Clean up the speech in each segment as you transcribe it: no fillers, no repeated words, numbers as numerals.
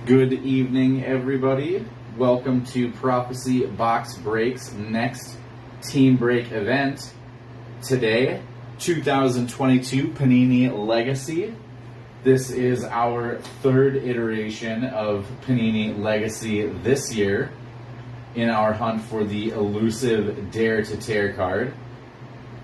Good evening, everybody. Welcome to Prophecy Box Break's next team break event. Today, 2022 Panini Legacy. This is our third iteration of Panini Legacy this year in our hunt for the elusive Dare to Tear card.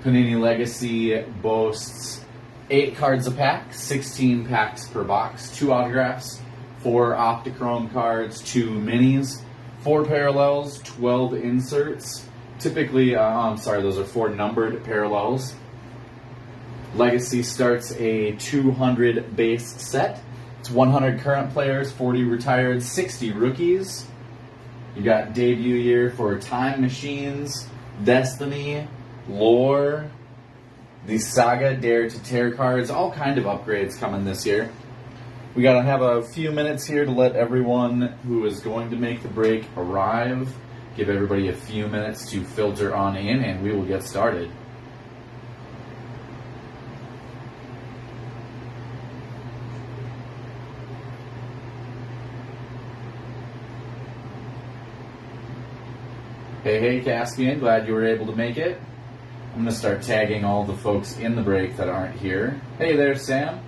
Panini Legacy boasts 8 cards a pack, 16 packs per box, 2 autographs, 4 Optichrome cards, 2 minis, 4 parallels, 12 inserts. Typically, those are 4 numbered parallels. Legacy starts a 200 base set. It's 100 current players, 40 retired, 60 rookies. You got debut year for Time Machines, Destiny, Lore, the Saga Dare to Tear cards, all kind of upgrades coming this year. We got to have a few minutes here to let everyone who is going to make the break arrive. Give everybody a few minutes to filter on in, and we will get started. Hey, Caspian, glad you were able to make it. I'm going to start tagging all the folks in the break that aren't here. Hey there, Sam.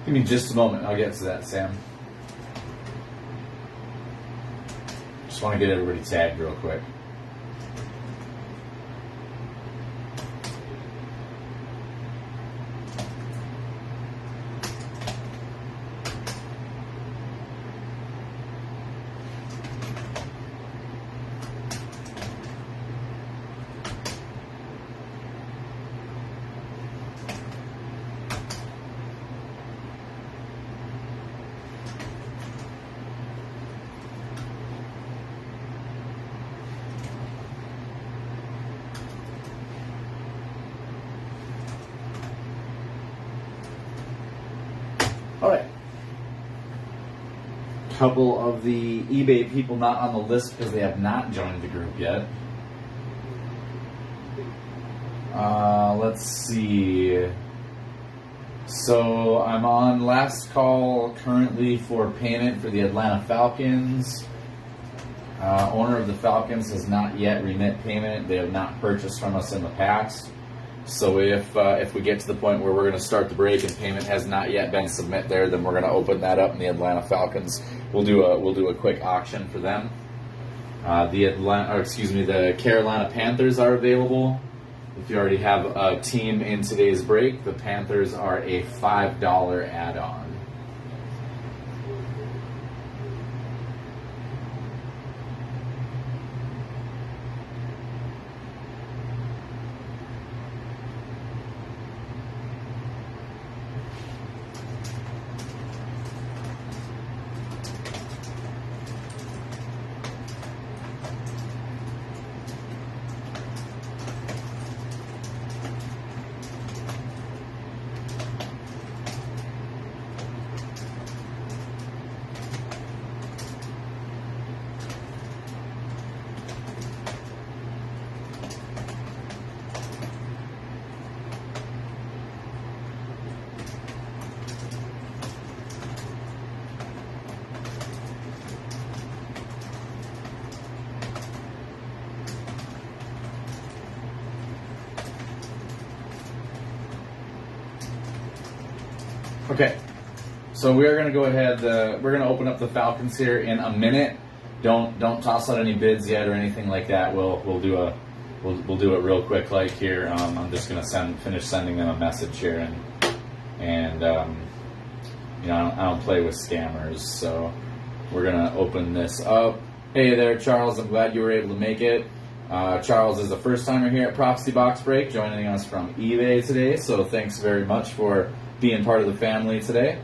Give me just a moment. I'll get to that, Sam. Just want to get everybody tagged real quick. All right. Couple of the eBay people not on the list because they have not joined the group yet. Let's see. So I'm on last call currently for payment for the Atlanta Falcons. Owner of the Falcons has not yet remit payment. They have not purchased from us in the past. So if we get to the point where we're going to start the break and payment has not yet been submitted there, then we're going to open that up in the Atlanta Falcons. We'll do a quick auction for them. The Carolina Panthers are available. If you already have a team in today's break, the Panthers are a $5 add-on. Okay, so we are going to go ahead. We're going to open up the Falcons here in a minute. Don't toss out any bids yet or anything like that. We'll do it real quick. Like here, I'm just going to finish sending them a message here, and I don't play with scammers, so we're going to open this up. Hey there, Charles. I'm glad you were able to make it. Charles is a first-timer here at Prophecy Box Break, joining us from eBay today, so thanks very much for being part of the family today.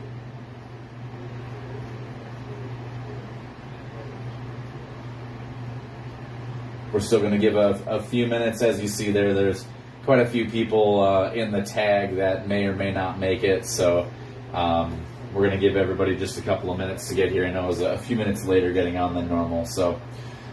We're still going to give a few minutes. As you see there's quite a few people in the tag that may or may not make it, so we're going to give everybody just a couple of minutes to get here. I know it was a few minutes later getting on than normal. So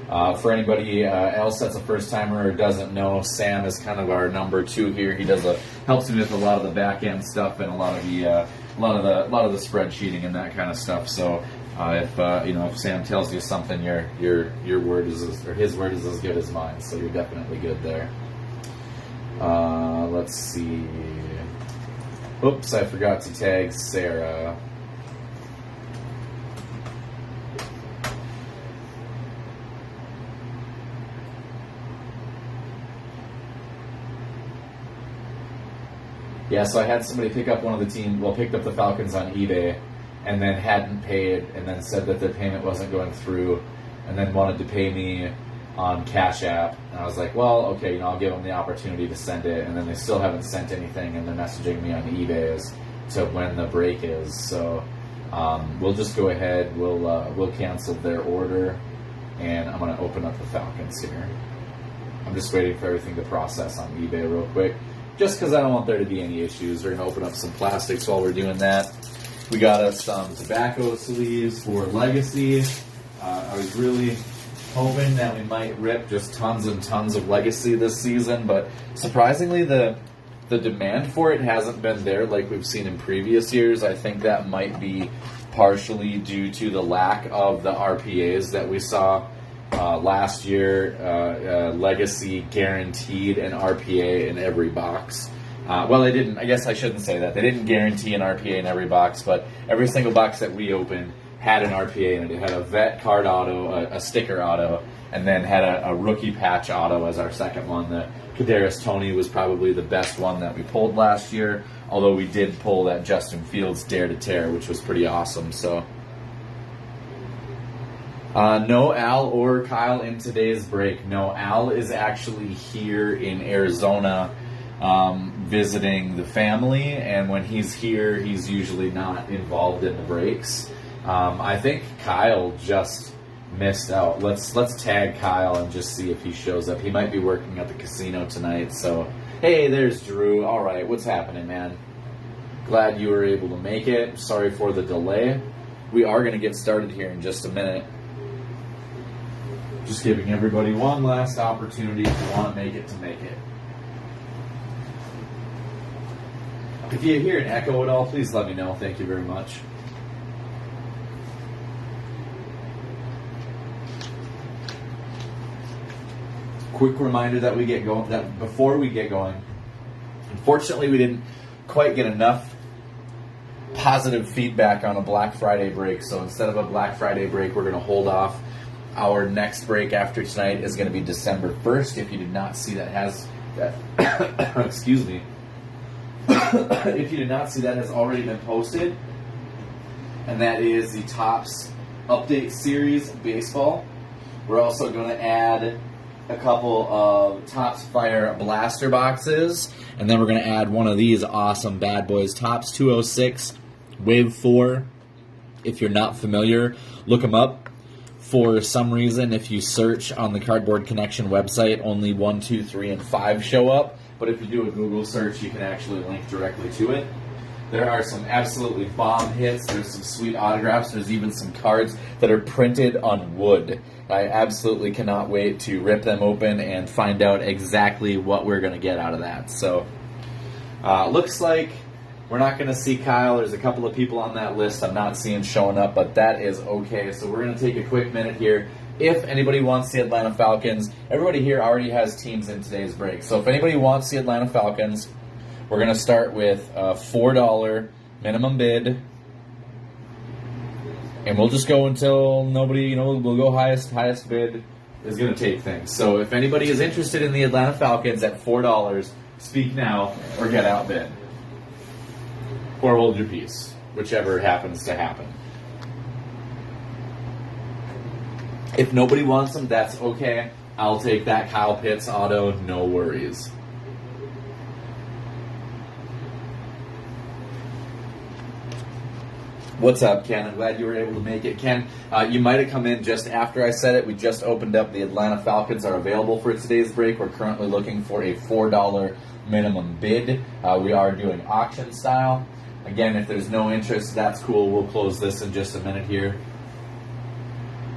for anybody else that's a first-timer or doesn't know, Sam is kind of our number 2 here. He helps me with a lot of the back-end stuff and a lot of the spreadsheeting and that kind of stuff. So if Sam tells you something, your word is his word is as good as mine. So you're definitely good there. Let's see. Oops, I forgot to tag Sarah. Yeah, so I had somebody pick up picked up the Falcons on eBay, and then hadn't paid, and then said that their payment wasn't going through, and then wanted to pay me on Cash App. And I was like, well, okay, I'll give them the opportunity to send it, and then they still haven't sent anything, and they're messaging me on eBay as to when the break is. So we'll just go ahead, we'll cancel their order, and I'm going to open up the Falcons here. I'm just waiting for everything to process on eBay real quick, just because I don't want there to be any issues. We're going to open up some plastics while we're doing that. We got us some tobacco sleeves for Legacy. I was really hoping that we might rip just tons and tons of Legacy this season, but surprisingly the demand for it hasn't been there like we've seen in previous years. I think that might be partially due to the lack of the RPAs that we saw last year. Legacy guaranteed an RPA in every box. Well, they didn't. I guess I shouldn't say that. They didn't guarantee an RPA in every box, but every single box that we opened had an RPA in it. It had a vet card auto, a sticker auto, and then had a rookie patch auto as our second one. The Kadarius Toney was probably the best one that we pulled last year, although we did pull that Justin Fields Dare to Tear, which was pretty awesome. So no Al or Kyle in today's break. No, Al is actually here in Arizona visiting the family, and when he's here, he's usually not involved in the breaks. I think Kyle just missed out. Let's tag Kyle and just see if he shows up. He might be working at the casino tonight. So, hey, there's Drew. All right, what's happening, man? Glad you were able to make it. Sorry for the delay. We are going to get started here in just a minute. Just giving everybody one last opportunity if you want to make it. If you hear an echo at all, please let me know. Thank you very much. Quick reminder that before we get going, unfortunately we didn't quite get enough positive feedback on a Black Friday break, so instead of a Black Friday break, we're going to hold off. Our next break after tonight is going to be December 1st. If you did not see excuse me. If you did not see that, has already been posted, and that is the Topps Update Series Baseball. We're also going to add a couple of Topps Fire Blaster boxes, and then we're going to add one of these awesome bad boys, Topps 206 Wave 4. If you're not familiar, look them up. For some reason, if you search on the Cardboard Connection website, only 1, 2, 3, and 5 show up. But if you do a Google search, you can actually link directly to it. There are some absolutely bomb hits. There's some sweet autographs. There's even some cards that are printed on wood. I absolutely cannot wait to rip them open and find out exactly what we're going to get out of that. So, looks like we're not going to see Kyle. There's a couple of people on that list I'm not seeing showing up, but that is okay. So we're going to take a quick minute here. If anybody wants the Atlanta Falcons, everybody here already has teams in today's break. So if anybody wants the Atlanta Falcons, we're going to start with a $4 minimum bid. And we'll just go until nobody, we'll go highest bid is going to take things. So if anybody is interested in the Atlanta Falcons at $4, speak now or get outbid. Or hold your peace, whichever happens to happen. If nobody wants them, that's okay. I'll take that Kyle Pitts auto, no worries. What's up, Ken? I'm glad you were able to make it. Ken, you might have come in just after I said it. We just opened up. The Atlanta Falcons are available for today's break. We're currently looking for a $4 minimum bid. We are doing auction style. Again, if there's no interest, that's cool. We'll close this in just a minute here.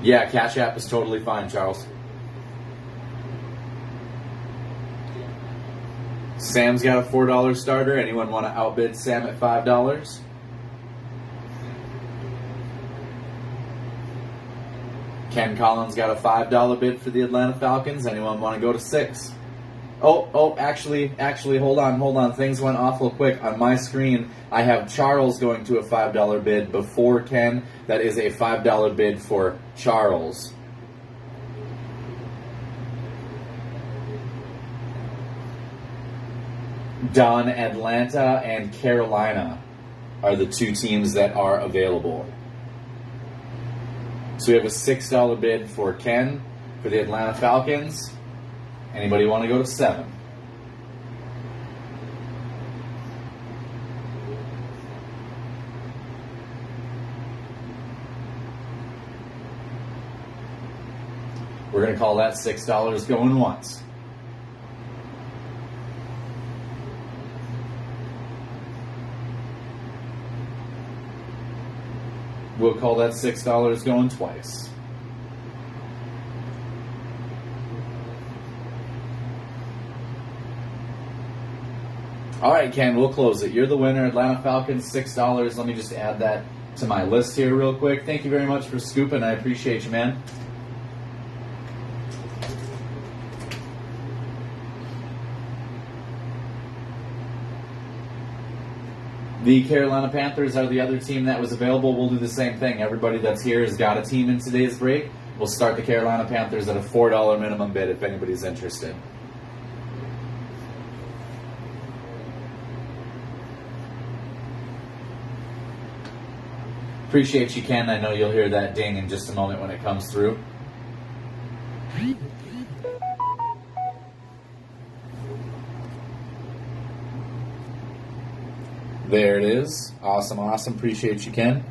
Yeah, Cash App is totally fine, Charles. Sam's got a $4 starter. Anyone want to outbid Sam at $5? Ken Collins got a $5 bid for the Atlanta Falcons. Anyone want to go to $6? Actually, hold on. Things went awful quick. On my screen, I have Charles going to a $5 bid before Ken. That is a $5 bid for Charles. Don, Atlanta, and Carolina are the two teams that are available. So we have a $6 bid for Ken for the Atlanta Falcons. Anybody want to go to $7? We're going to call that $6 going once. We'll call that $6 going twice. All right, Ken, we'll close it. You're the winner. Atlanta Falcons, $6. Let me just add that to my list here real quick. Thank you very much for scooping. I appreciate you, man. The Carolina Panthers are the other team that was available. We'll do the same thing. Everybody that's here has got a team in today's break. We'll start the Carolina Panthers at a $4 minimum bid if anybody's interested. Appreciate you, Ken. I know you'll hear that ding in just a moment when it comes through. There it is. Awesome. Appreciate you, Ken.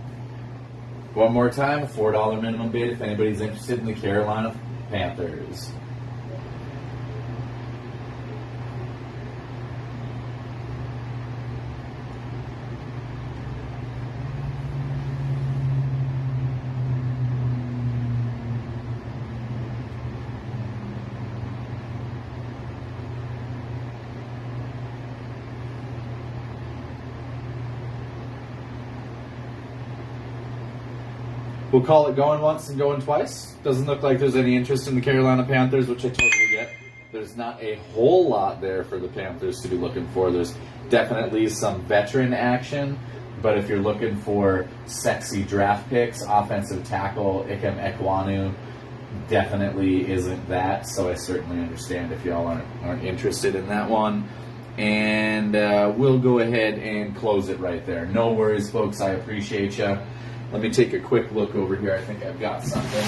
One more time, a $4 minimum bid if anybody's interested in the Carolina Panthers. We'll call it going once and going twice. Doesn't look like there's any interest in the Carolina Panthers, which I totally get. There's not a whole lot there for the Panthers to be looking for. There's definitely some veteran action, but if you're looking for sexy draft picks, offensive tackle Ikem Ekwonu definitely isn't that, so I certainly understand if y'all aren't interested in that one. And we'll go ahead and close it right there. No worries, folks. I appreciate you. Let me take a quick look over here. I think I've got something.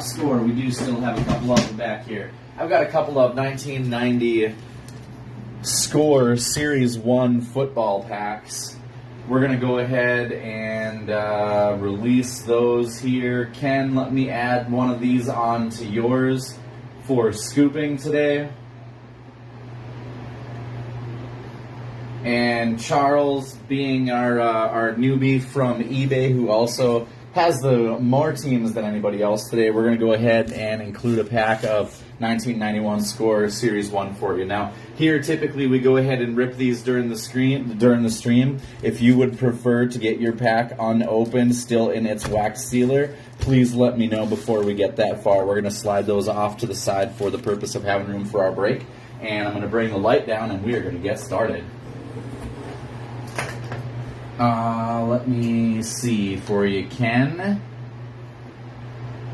Score. We do still have a couple of them back here. I've got a couple of 1990 Score Series 1 football packs. We're going to go ahead and release those here. Ken, let me add one of these on to yours for scooping today. And Charles, being our newbie from eBay, who also has the more teams than anybody else today, we're going to go ahead and include a pack of 1991 Score Series 1 for you. Now, here typically we go ahead and rip these during the stream. If you would prefer to get your pack unopened, still in its wax sealer, please let me know before we get that far. We're going to slide those off to the side for the purpose of having room for our break. And I'm going to bring the light down and we are going to get started. Let me see for you, Ken.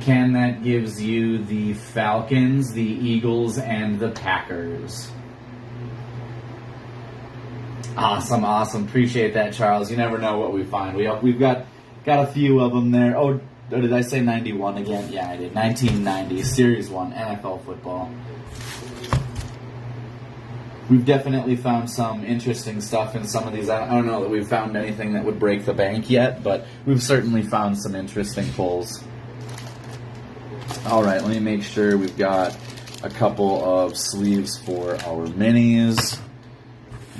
Ken, that gives you the Falcons, the Eagles, and the Packers. Awesome, awesome. Appreciate that, Charles. You never know what we find. We've got a few of them there. Oh, did I say 91 again? Yeah, I did. 1990, Series 1, NFL football. We've definitely found some interesting stuff in some of these. I don't know that we've found anything that would break the bank yet, but we've certainly found some interesting pulls. All right, let me make sure we've got a couple of sleeves for our minis.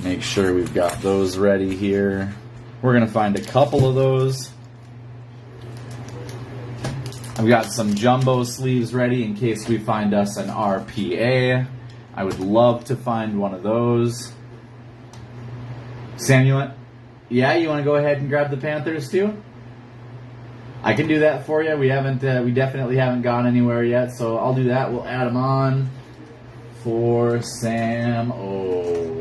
Make sure we've got those ready here. We're going to find a couple of those. I've got some jumbo sleeves ready in case we find us an RPA. I would love to find one of those. Sam, you want to go ahead and grab the Panthers too? I can do that for you. We definitely haven't gone anywhere yet, so I'll do that. We'll add them on for Sam O.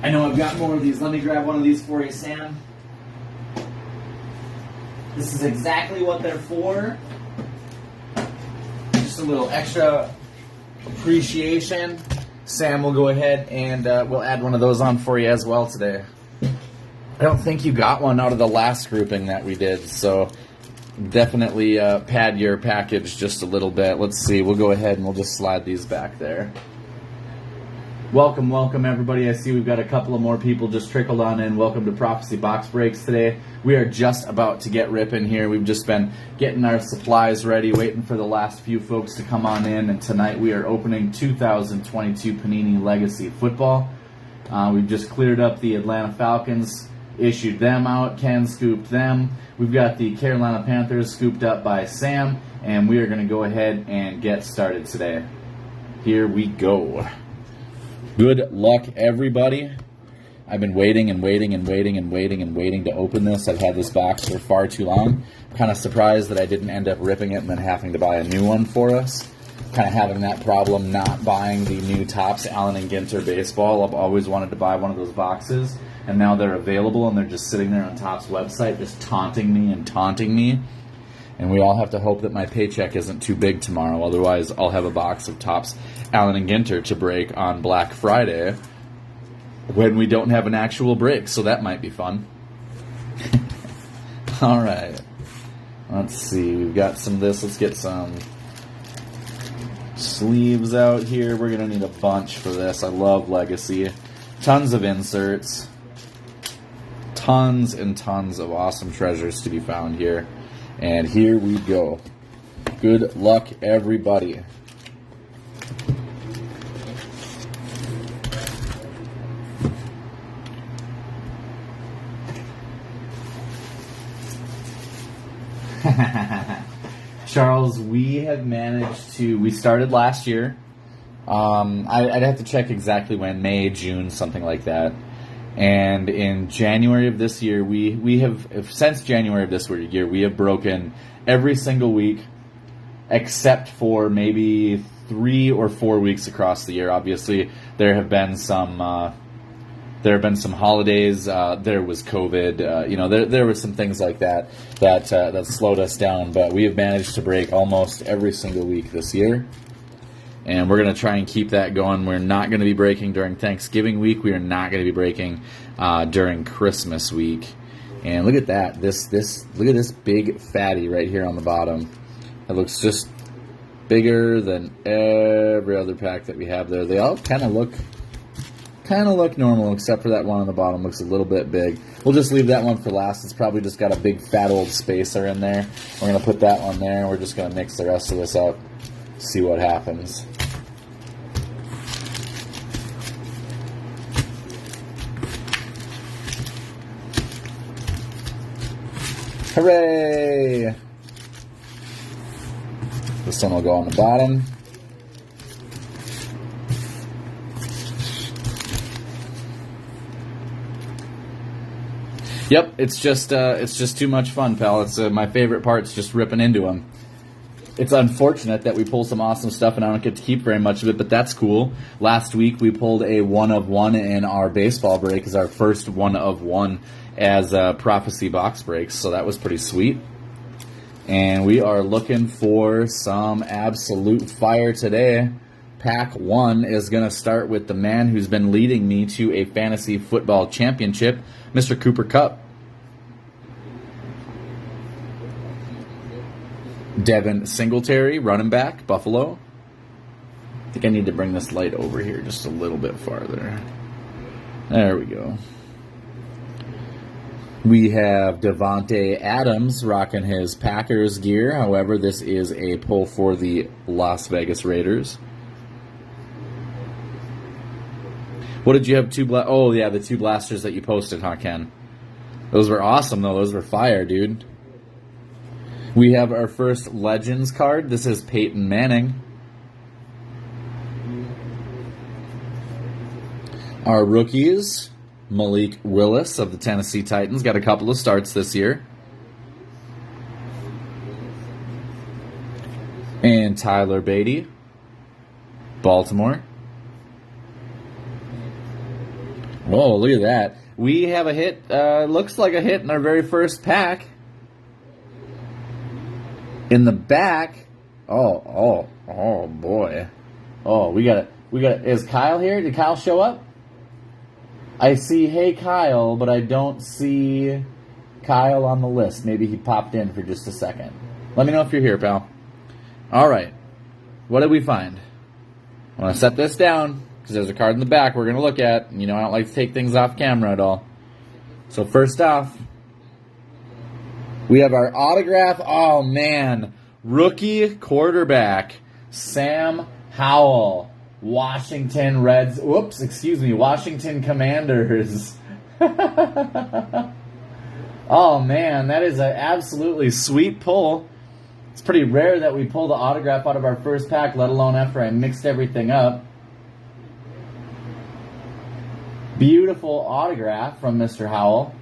I know I've got more of these. Let me grab one of these for you, Sam. This is exactly what they're for. Just a little extra appreciation. Sam will go ahead and we'll add one of those on for you as well today. I don't think you got one out of the last grouping that we did, so definitely pad your package just a little bit. Let's see. We'll go ahead and we'll just slide these back there. Welcome, welcome everybody. I see we've got a couple of more people just trickled on in. Welcome to Prophecy Box Breaks today. We are just about to get ripping here. We've just been getting our supplies ready, waiting for the last few folks to come on in. And tonight we are opening 2022 Panini Legacy Football. We've just cleared up the Atlanta Falcons, issued them out. Ken scooped them. We've got the Carolina Panthers scooped up by Sam. And we are going to go ahead and get started today. Here we go. Good luck, everybody. I've been waiting and waiting and waiting and waiting and waiting to open this. I've had this box for far too long. I'm kind of surprised that I didn't end up ripping it and then having to buy a new one for us. Kind of having that problem not buying the new Topps Allen and Ginter baseball. I've always wanted to buy one of those boxes, and now they're available, and they're just sitting there on Topps website just taunting me and taunting me. And we all have to hope that my paycheck isn't too big tomorrow. Otherwise, I'll have a box of Topps Allen and Ginter to break on Black Friday when we don't have an actual break. So that might be fun. All right. Let's see. We've got some of this. Let's get some sleeves out here. We're going to need a bunch for this. I love Legacy. Tons of inserts. Tons and tons of awesome treasures to be found here. And here we go. Good luck, everybody. Charles, we have managed to, we started last year. I'd have to check exactly when, May, June, something like that. And in January of this year, we have, since January of this year, we have broken every single week except for maybe 3 or 4 weeks across the year. Obviously, there have been some holidays. There was COVID. There were some things like that slowed us down. But we have managed to break almost every single week this year. And we're going to try and keep that going. We're not going to be breaking during Thanksgiving week. We are not going to be breaking during Christmas week. And look at that. Look at this big fatty right here on the bottom. It looks just bigger than every other pack that we have there. They all kind of look normal, except for that one on the bottom. Looks a little bit big. We'll just leave that one for last. It's probably just got a big fat old spacer in there. We're going to put that one there, and we're just going to mix the rest of this up. See what happens. Hooray! This one will go on the bottom. Yep, it's just too much fun, pal. It's my favorite part's just ripping into them. It's unfortunate that we pull some awesome stuff and I don't get to keep very much of it, but that's cool. Last week we pulled a 1 of 1 in our baseball break as our first 1 of 1 as Prophecy Box Breaks, so that was pretty sweet. And we are looking for some absolute fire today. Pack 1 is going to start with the man who's been leading me to a fantasy football championship, Mr. Cooper Kupp. Devin Singletary, running back, Buffalo. I think I need to bring this light over here just a little bit farther. There we go. We have Devontae Adams rocking his Packers gear. However, this is a pull for the Las Vegas Raiders. What did you have? Oh, yeah, the 2 blasters that you posted, huh, Ken? Those were awesome, though. Those were fire, dude. We have our first Legends card. This is Peyton Manning. Our rookies, Malik Willis of the Tennessee Titans. Got a couple of starts this year. And Tyler Beatty, Baltimore. Whoa, look at that. We have a hit, looks like a hit in our very first pack. In the back, oh boy. Oh, we got is Kyle here? Did Kyle show up? I see, hey Kyle, but I don't see Kyle on the list. Maybe he popped in for just a second. Let me know if you're here, pal. All right. What did we find? I'm going to set this down because there's a card in the back we're going to look at. You know, I don't like to take things off camera at all. So first off, we have our autograph. Oh, man. Rookie quarterback, Sam Howell. Washington Commanders. Oh, man. That is an absolutely sweet pull. It's pretty rare that we pull the autograph out of our first pack, let alone after I mixed everything up. Beautiful autograph from Mr. Howell.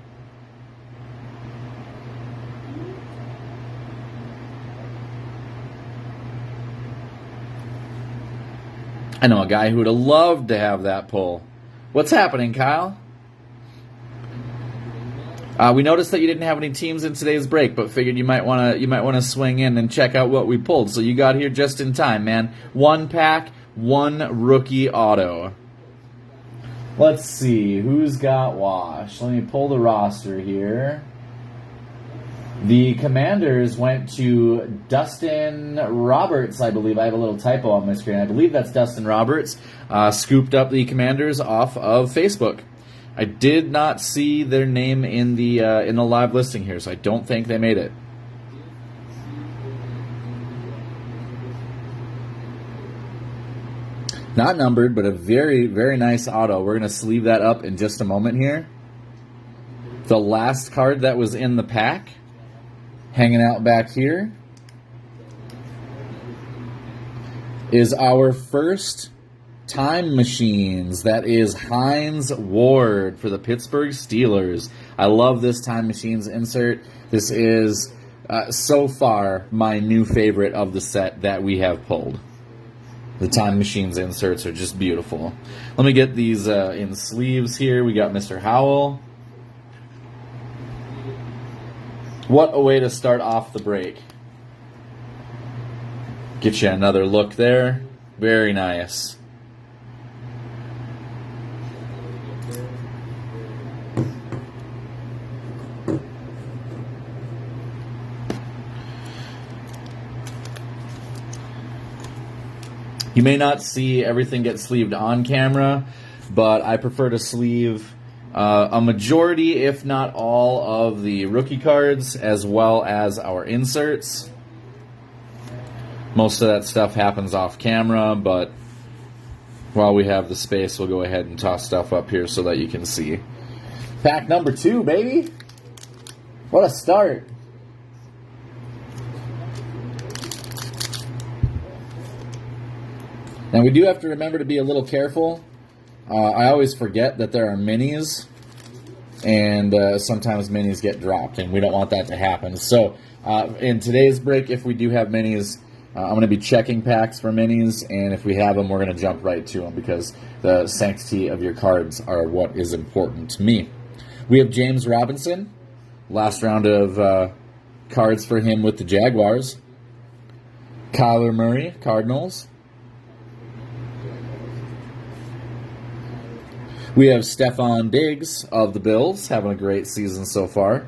I know a guy who would have loved to have that pull. What's happening, Kyle? We noticed that you didn't have any teams in today's break, but figured you might want to swing in and check out what we pulled. So you got here just in time, man. 1 pack, 1 rookie auto. Let's see who's got washed. Let me pull the roster here. The Commanders went to Dustin Roberts, I believe. I have a little typo on my screen. I believe that's Dustin Roberts. Scooped up the Commanders off of Facebook. I did not see their name in the live listing here, so I don't think they made it. Not numbered, but a very, very nice auto. We're going to sleeve that up in just a moment here. The last card that was in the pack, hanging out back here, is our first Time Machines. That is Hines Ward for the Pittsburgh Steelers. I love this Time Machines insert. This is so far my new favorite of the set that we have pulled. The Time Machines inserts are just beautiful. Let me get these in sleeves here. We got Mr. Howell. What a way to start off the break. Get you another look there. Very nice. You may not see everything get sleeved on camera, but I prefer to sleeve a majority, if not all, of the rookie cards, as well as our inserts. Most of that stuff happens off camera, but while we have the space, we'll go ahead and toss stuff up here so that you can see. Pack number 2, baby! What a start! Now, we do have to remember to be a little careful. I always forget that there are minis, and sometimes minis get dropped, and we don't want that to happen. So, in today's break, if we do have minis, I'm going to be checking packs for minis, and if we have them, we're going to jump right to them, because the sanctity of your cards are what is important to me. We have James Robinson, last round of cards for him with the Jaguars. Kyler Murray, Cardinals. We have Stephon Diggs of the Bills, having a great season so far.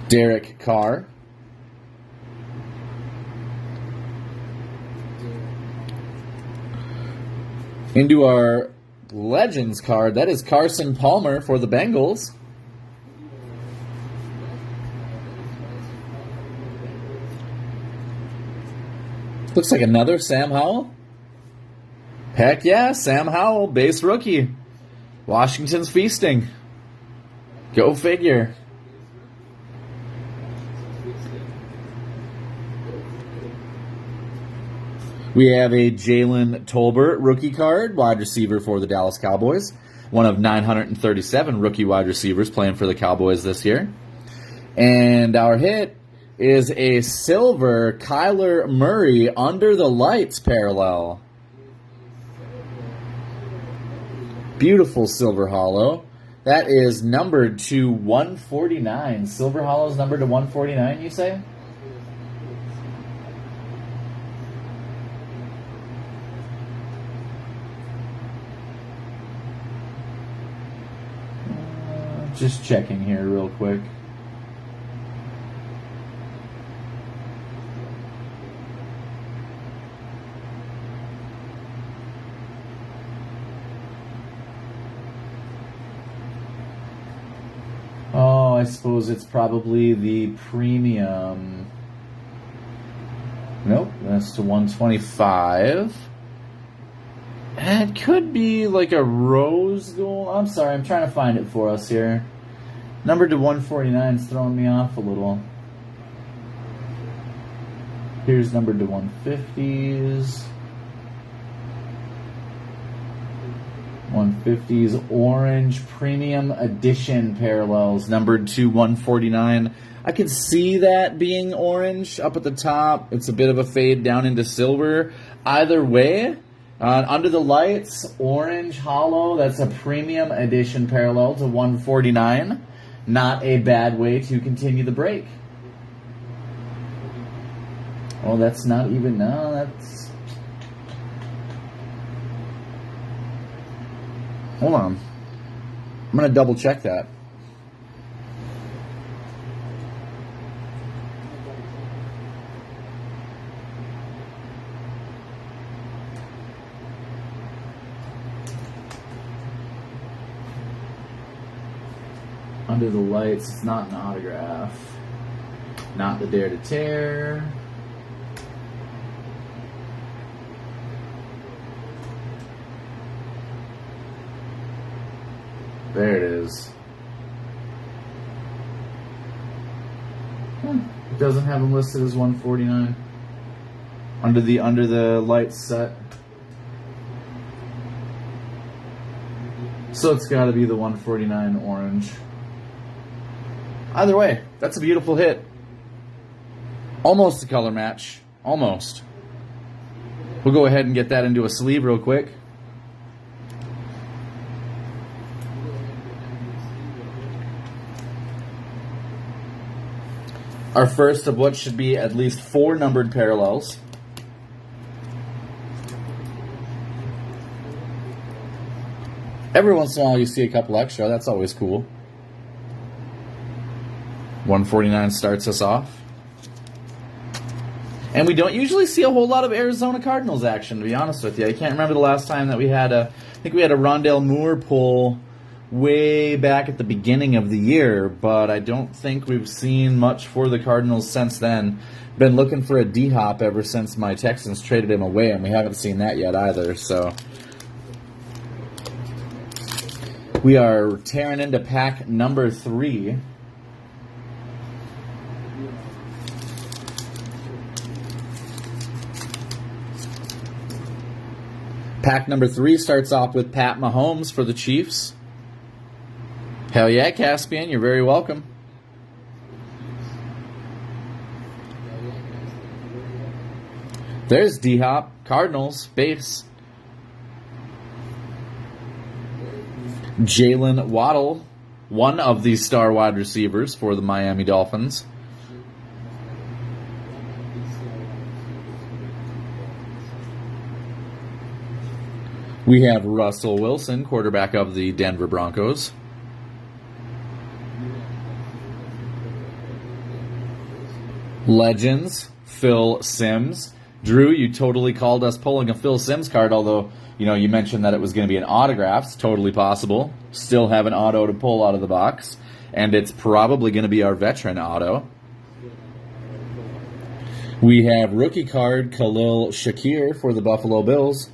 Derek Carr. Into our Legends card, that is Carson Palmer for the Bengals. Looks like another Sam Howell. Heck yeah, Sam Howell, base rookie. Washington's feasting. Go figure. We have a Jalen Tolbert rookie card, wide receiver for the Dallas Cowboys. One of 937 rookie wide receivers playing for the Cowboys this year. And our hit is a silver Kyler Murray under the lights parallel. Beautiful silver hollow. That is numbered to 149. Silver hollow is numbered to 149, you say? Just checking here real quick. Oh, I suppose it's probably the premium. Nope, that's to 125. It could be like a rose gold. I'm sorry, I'm trying to find it for us here. Numbered to 149 is throwing me off a little. Here's numbered to 150s. 150s orange premium edition parallels numbered to 149. I could see that being orange up at the top. It's a bit of a fade down into silver. Either way, under the lights, orange hollow. That's a premium edition parallel to 149. Not a bad way to continue the break. Oh, that's not even, no, that's... Hold on. I'm going to double check that. Under the lights, it's not an autograph. Not the Dare to Tear. There it is. It doesn't have them listed as 149. Under the lights set. So it's got to be the 149 orange. Either way, that's a beautiful hit. Almost a color match. Almost. We'll go ahead and get that into a sleeve real quick. Our first of what should be at least 4 numbered parallels. Every once in a while you see a couple extra. That's always cool. 149 starts us off. And we don't usually see a whole lot of Arizona Cardinals action, to be honest with you. I can't remember the last time that we had I think we had a Rondale Moore pull way back at the beginning of the year, but I don't think we've seen much for the Cardinals since then. Been looking for a D-Hop ever since my Texans traded him away, and we haven't seen that yet either, so... We are tearing into pack number 3. Pack number 3 starts off with Pat Mahomes for the Chiefs. Hell yeah, Caspian, you're very welcome. There's D-Hop, Cardinals, base. Jalen Waddle, one of the star wide receivers for the Miami Dolphins. We have Russell Wilson, quarterback of the Denver Broncos. Legends, Phil Simms. Drew, you totally called us pulling a Phil Simms card, although, you mentioned that it was going to be an autograph. It's totally possible. Still have an auto to pull out of the box, and it's probably going to be our veteran auto. We have rookie card, Khalil Shakir for the Buffalo Bills.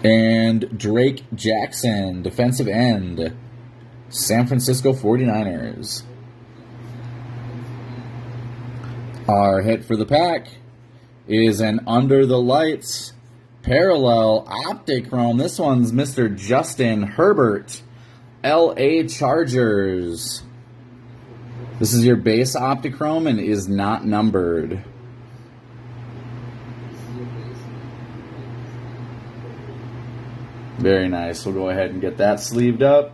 And Drake Jackson, defensive end, San Francisco 49ers. Our hit for the pack is an Under the Lights parallel optic chrome. This one's Mr. Justin Herbert, LA Chargers. This is your base optic chrome and is not numbered. Very nice. We'll go ahead and get that sleeved up.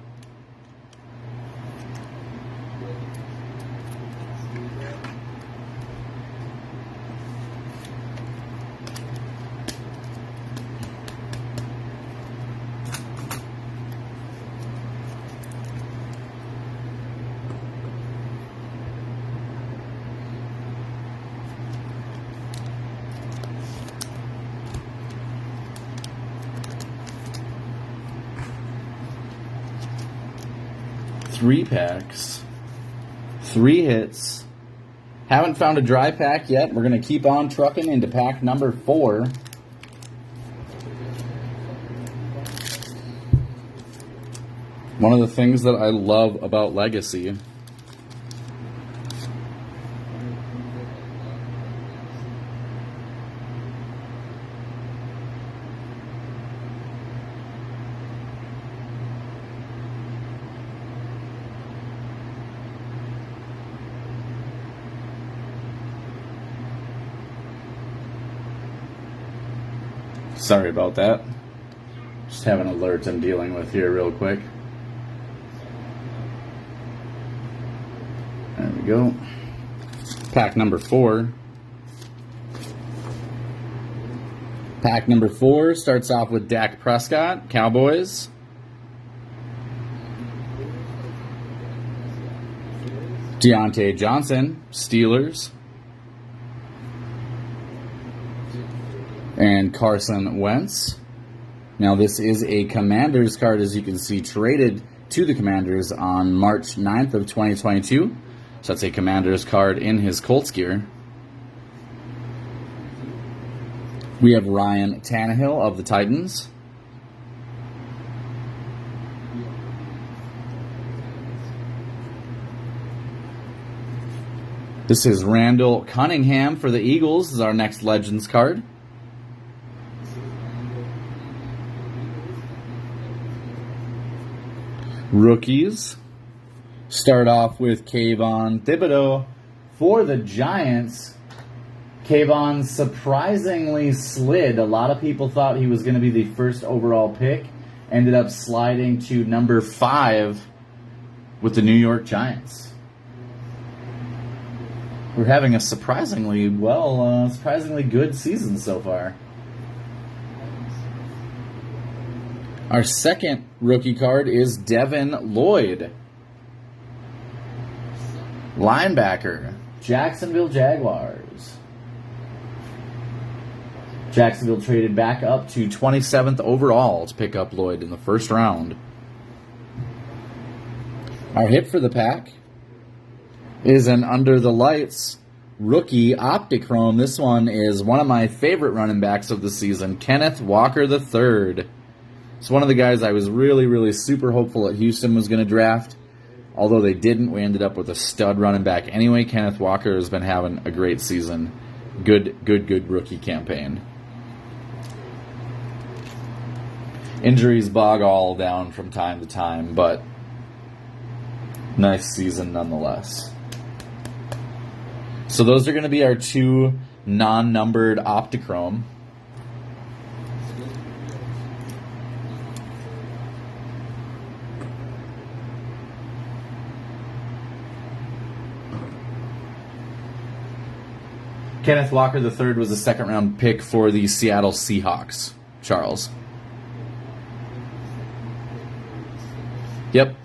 Three packs, 3 hits. Haven't found a dry pack yet. We're going to keep on trucking into pack number 4. One of the things that I love about Legacy Sorry about that. Just have an alert I'm dealing with here real quick. There we go. Pack number 4. Pack number 4 starts off with Dak Prescott, Cowboys. Deontay Johnson, Steelers. And Carson Wentz. Now this is a Commanders card, as you can see, traded to the Commanders on March 9th of 2022. So that's a Commanders card in his Colts gear. We have Ryan Tannehill of the Titans. This is Randall Cunningham for the Eagles. This is our next Legends card. Rookies. Start off with Kayvon Thibodeau for the Giants. Kayvon surprisingly slid. A lot of people thought he was going to be the first overall pick. Ended up sliding to number 5 with the New York Giants. We're having a surprisingly good season so far. Our second rookie card is Devin Lloyd, linebacker, Jacksonville Jaguars. Jacksonville traded back up to 27th overall to pick up Lloyd in the first round. Our hit for the pack is an Under the Lights rookie Optichrome. This one is one of my favorite running backs of the season, Kenneth Walker III. It's one of the guys I was really super hopeful that Houston was going to draft. Although they didn't, we ended up with a stud running back anyway. Kenneth Walker has been having a great season. Good rookie campaign. Injuries bog all down from time to time, but nice season nonetheless. So those are going to be our 2 non-numbered Optichrome. Kenneth Walker III was a second-round pick for the Seattle Seahawks. Charles. Yep.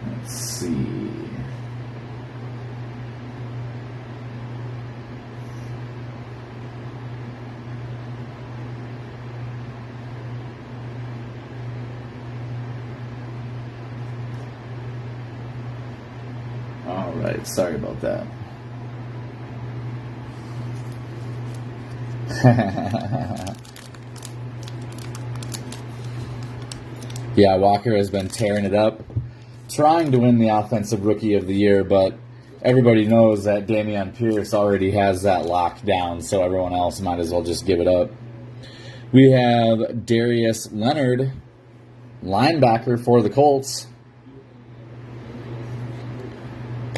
Let's see. All right, sorry about that. Yeah, Walker has been tearing it up, trying to win the Offensive Rookie of the Year, but everybody knows that Dameon Pierce already has that locked down, so everyone else might as well just give it up. We have Darius Leonard, linebacker for the Colts.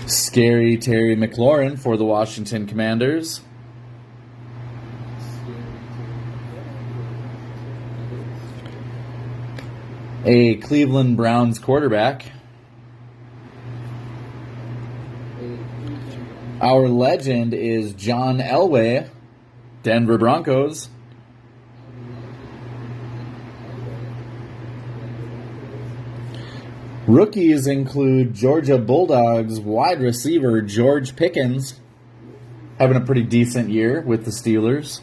Scary Terry McLaurin for the Washington Commanders. A Cleveland Browns quarterback. Our legend is John Elway, Denver Broncos. Rookies include Georgia Bulldogs wide receiver George Pickens, having a pretty decent year with the Steelers.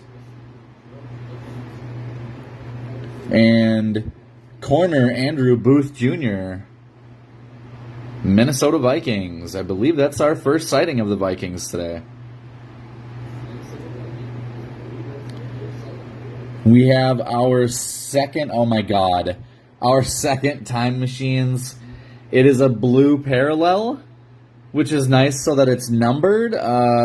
And corner Andrew Booth Jr., Minnesota Vikings. I believe that's our first sighting of the Vikings today. We have our second, oh my God, our second Time Machines. It is a blue parallel, which is nice so that it's numbered.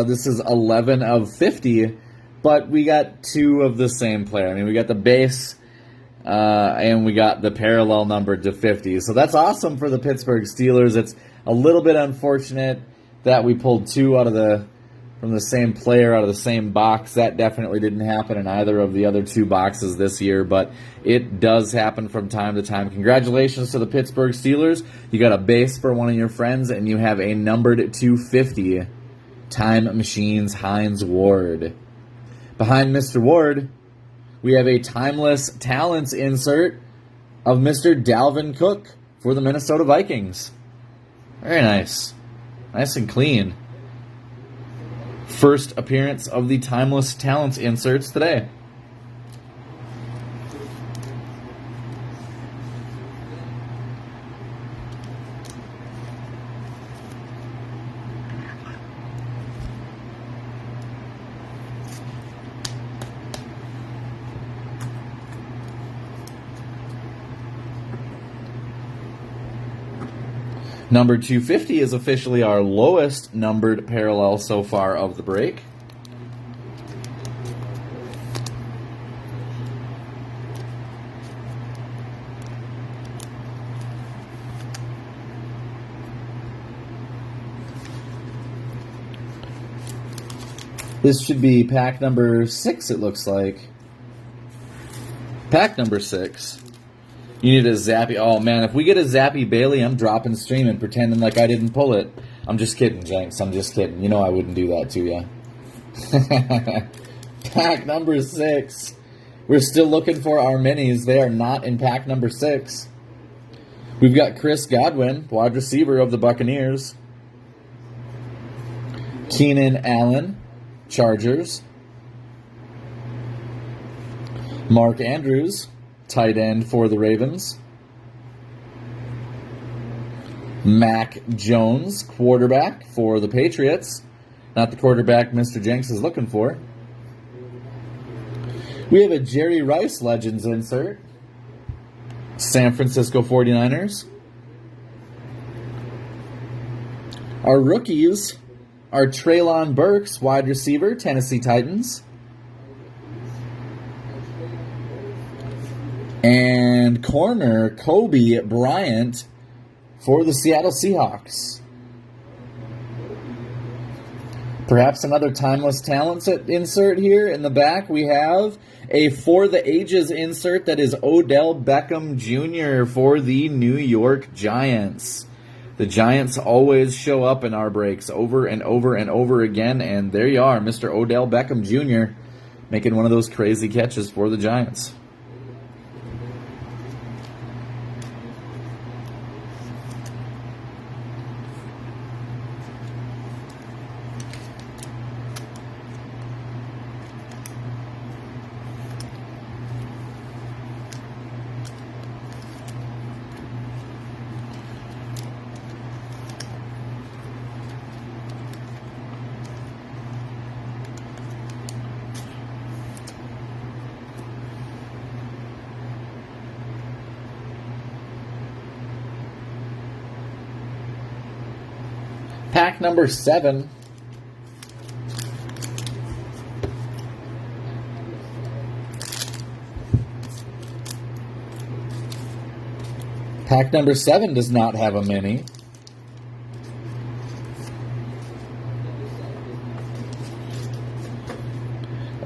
This is 11 of 50, but we got two of the same player. I mean, we got the base and we got the parallel numbered to 50. So that's awesome for the Pittsburgh Steelers. It's a little bit unfortunate that we pulled two from the same player out of the same box. That definitely didn't happen in either of the other two boxes this year, but it does happen from time to time. Congratulations to the Pittsburgh Steelers. You got a base for one of your friends, and you have a numbered 250 Time Machines Hines Ward. Behind Mr. Ward, we have a Timeless Talents insert of Mr. Dalvin Cook for the Minnesota Vikings. Very nice. Nice and clean. First appearance of the Timeless Talents inserts today. Number 250 is officially our lowest numbered parallel so far of the break. This should be pack number 6, it looks like. Pack number 6. You need a Zappy. Oh, man, if we get a Zappy Bailey, I'm dropping stream and pretending like I didn't pull it. I'm just kidding, Jenks. I'm just kidding. You know I wouldn't do that to you. Pack number 6. We're still looking for our minis. They are not in pack number 6. We've got Chris Godwin, wide receiver of the Buccaneers. Keenan Allen, Chargers. Mark Andrews, tight end for the Ravens. Mac Jones, quarterback for the Patriots. Not the quarterback Mr. Jenks is looking for. We have a Jerry Rice Legends insert. San Francisco 49ers. Our rookies are Treylon Burks, wide receiver, Tennessee Titans. And corner, Kobe Bryant for the Seattle Seahawks. Perhaps another timeless talents insert here. In the back, we have a For the Ages insert that is Odell Beckham Jr. for the New York Giants. The Giants always show up in our breaks over and over and over again, and there you are, Mr. Odell Beckham Jr. making one of those crazy catches for the Giants. Pack number 7. Pack number 7 does not have a mini.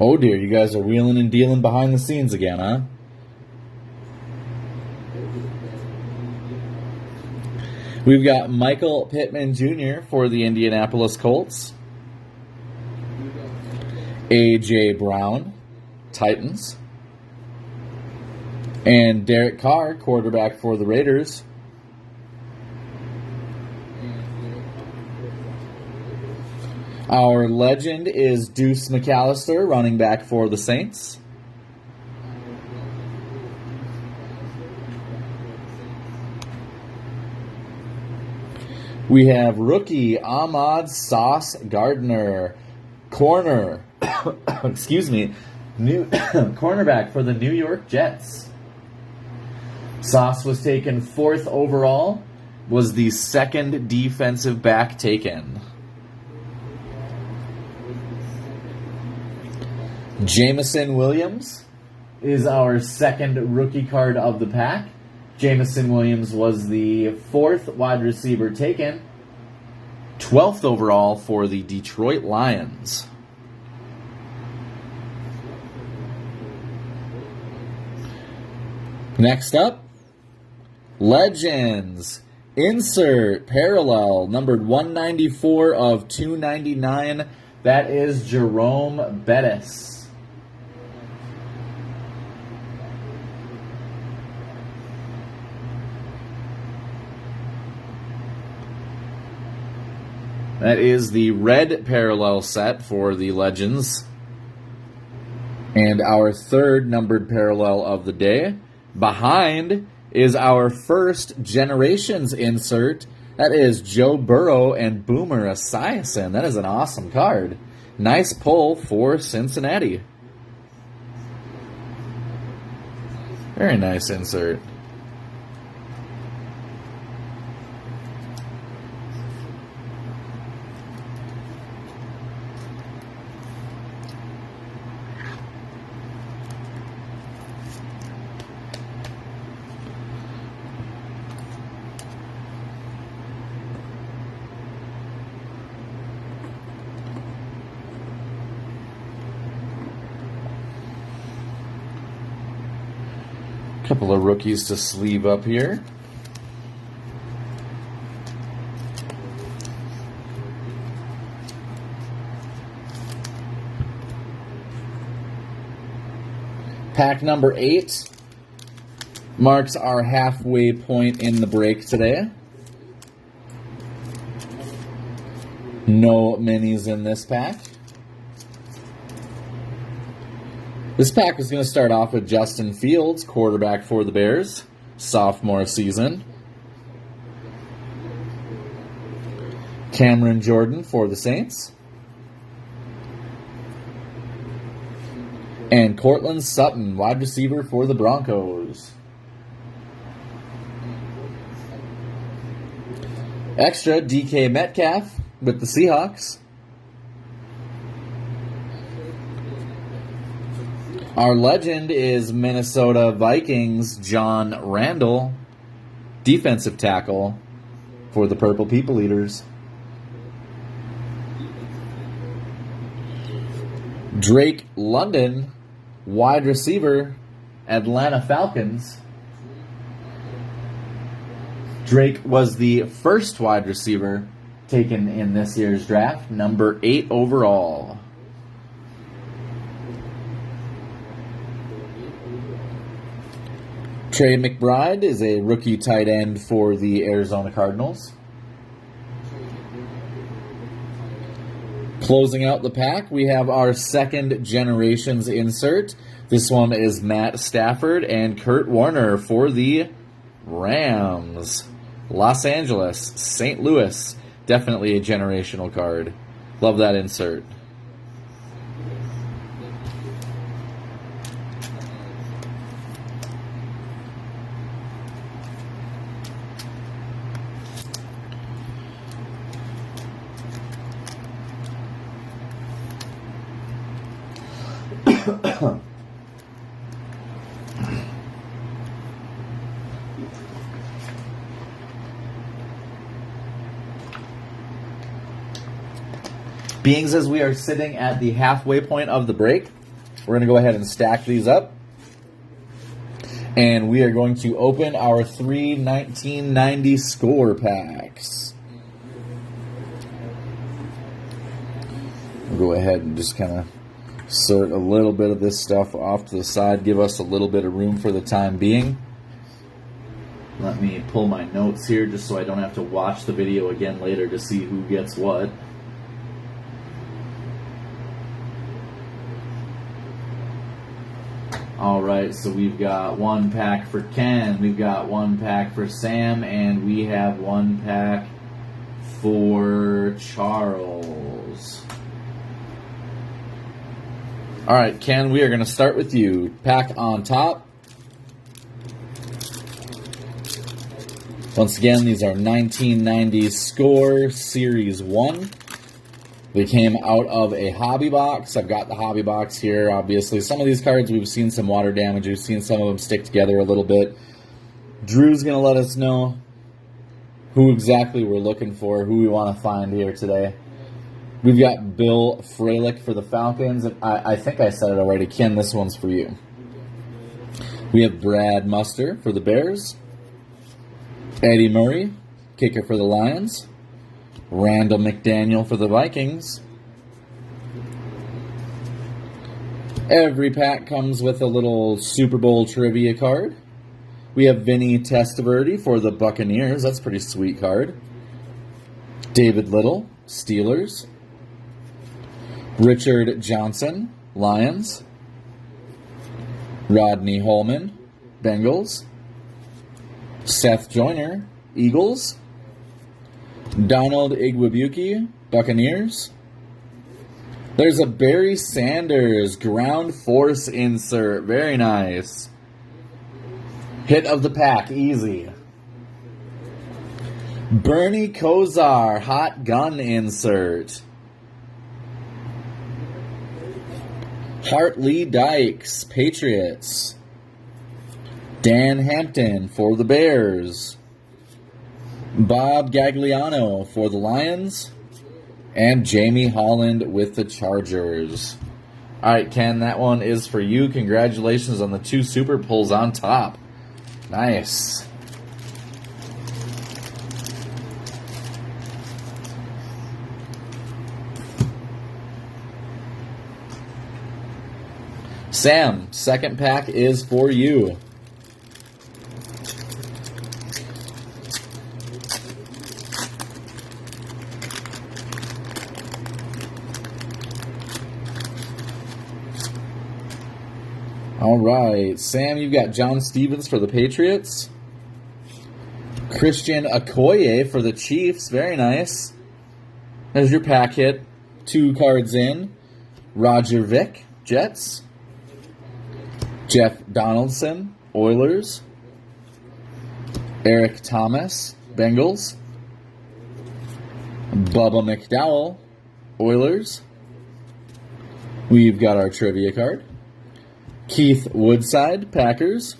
Oh dear, you guys are wheeling and dealing behind the scenes again, huh? We've got Michael Pittman Jr. for the Indianapolis Colts. A.J. Brown, Titans. And Derek Carr, quarterback for the Raiders. Our legend is Deuce McAllister, running back for the Saints. We have rookie Ahmad Sauce Gardner, corner, excuse me, new cornerback for the New York Jets. Sauce was taken 4th overall, was the 2nd defensive back taken. Jameson Williams is our 2nd rookie card of the pack. Jameson Williams was the 4th wide receiver taken, 12th overall for the Detroit Lions. Next up, Legends. Insert parallel, numbered 194 of 299. That is Jerome Bettis. That is the red parallel set for the Legends. And our 3rd numbered parallel of the day. Behind is our first Generations insert. That is Joe Burrow and Boomer Esiason. That is an awesome card. Nice pull for Cincinnati. Very nice insert. Couple of rookies to sleeve up here. Pack number 8 marks our halfway point in the break today. No minis in this pack. This pack is going to start off with Justin Fields, quarterback for the Bears, sophomore season. Cameron Jordan for the Saints. And Cortland Sutton, wide receiver for the Broncos. Extra DK Metcalf with the Seahawks. Our legend is Minnesota Vikings John Randall, defensive tackle for the Purple People Eaters. Drake London, wide receiver, Atlanta Falcons. Drake was the first wide receiver taken in this year's draft, number 8 overall. Trey McBride is a rookie tight end for the Arizona Cardinals. Closing out the pack, we have our second generations insert. This one is Matt Stafford and Kurt Warner for the Rams. Los Angeles, St. Louis, definitely a generational card. Love that insert. Being as we are sitting at the halfway point of the break, we're going to go ahead and stack these up. And we are going to open our 3 1990 score packs. We'll go ahead and just kind of sort a little bit of this stuff off to the side, give us a little bit of room for the time being. Let me pull my notes here just so I don't have to watch the video again later to see who gets what. Alright, so we've got one pack for Ken, we've got one pack for Sam, and we have one pack for Charles. Alright, Ken, we are going to start with you. Pack on top. Once again, these are 1990 Score Series 1. They came out of a hobby box. I've got the hobby box here, obviously. Some of these cards, we've seen some water damage. We've seen some of them stick together a little bit. Drew's going to let us know who exactly we're looking for, who we want to find here today. We've got Bill Fralick for the Falcons. And I think I said it already. Ken, this one's for you. We have Brad Muster for the Bears. Eddie Murray, kicker for the Lions. Randall McDaniel for the Vikings. Every pack comes with a little Super Bowl trivia card. We have Vinny Testaverde for the Buccaneers. That's a pretty sweet card. David Little, Steelers. Richard Johnson, Lions. Rodney Holman, Bengals. Seth Joyner, Eagles. Donald Igwebuike, Buccaneers. There's a Barry Sanders ground force insert. Very nice. Hit of the pack, easy. Bernie Kosar, hot gun insert. Hartley Dykes, Patriots. Dan Hampton for the Bears. Bob Gagliano for the Lions. And Jamie Holland with the Chargers. All right, Ken, that one is for you. Congratulations on the 2 super pulls on top. Nice. Sam, second pack is for you. All right, Sam, you've got John Stevens for the Patriots. Christian Okoye for the Chiefs. Very nice. There's your pack hit. 2 cards in. Roger Vick, Jets. Jeff Donaldson, Oilers. Eric Thomas, Bengals. Bubba McDowell, Oilers. We've got our trivia card. Keith Woodside, Packers.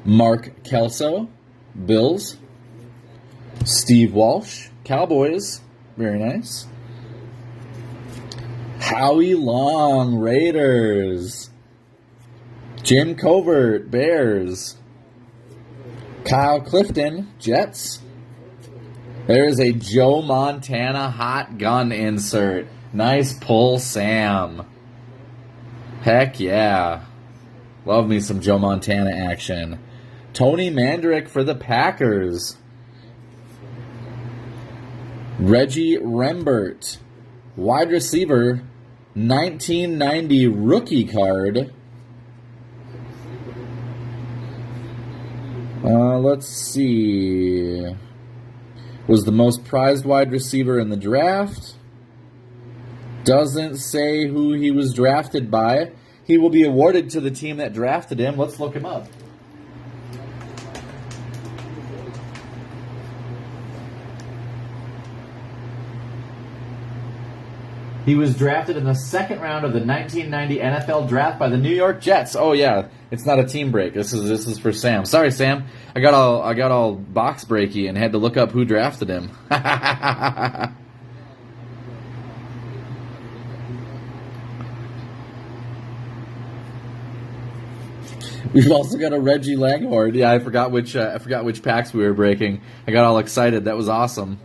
Mark Kelso, Bills. Steve Walsh, Cowboys. Very nice. Howie Long, Raiders. Jim Covert, Bears. Kyle Clifton, Jets. There's a Joe Montana hot gun insert. Nice pull, Sam. Heck yeah. Love me some Joe Montana action. Tony Mandrick for the Packers. Reggie Rembert, wide receiver, 1990 rookie card. Let's see. Was the most prized wide receiver in the draft. Doesn't say who he was drafted by. He will be awarded to the team that drafted him. Let's look him up. He was drafted in the second round of the 1990 NFL Draft by the New York Jets. Oh yeah, it's not a team break. This is for Sam. Sorry, Sam. I got all box breaky and had to look up who drafted him. We've also got a Reggie Langhorn. Yeah, I forgot which packs we were breaking. I got all excited. That was awesome.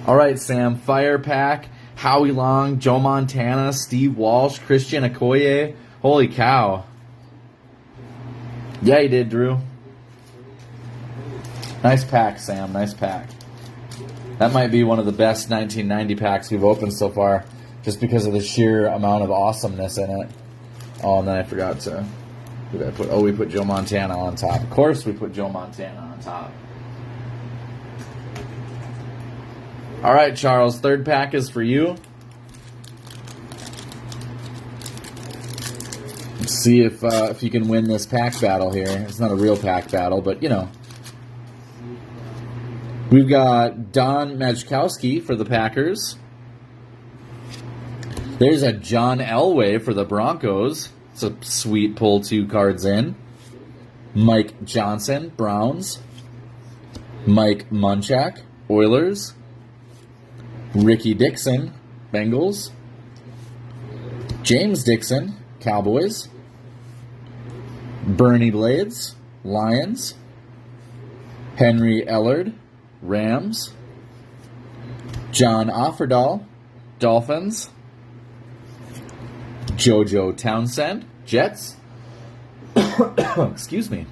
All right, Sam. Fire pack, Howie Long, Joe Montana, Steve Walsh, Christian Okoye. Holy cow. Yeah, you did, Drew. Nice pack, Sam. Nice pack. That might be one of the best 1990 packs we've opened so far, just because of the sheer amount of awesomeness in it. Oh, and then I forgot to... Who did I put? Oh, we put Joe Montana on top. Of course we put Joe Montana on top. All right, Charles, third pack is for you. Let's see if you can win this pack battle here. It's not a real pack battle, but, you know. We've got Don Majkowski for the Packers. There's a John Elway for the Broncos. It's a sweet pull 2 cards in. Mike Johnson, Browns. Mike Munchak, Oilers. Ricky Dixon, Bengals. James Dixon, Cowboys. Bernie Blades, Lions. Henry Ellard, Rams. John Offerdahl, Dolphins. JoJo Townsend, Jets. Excuse me.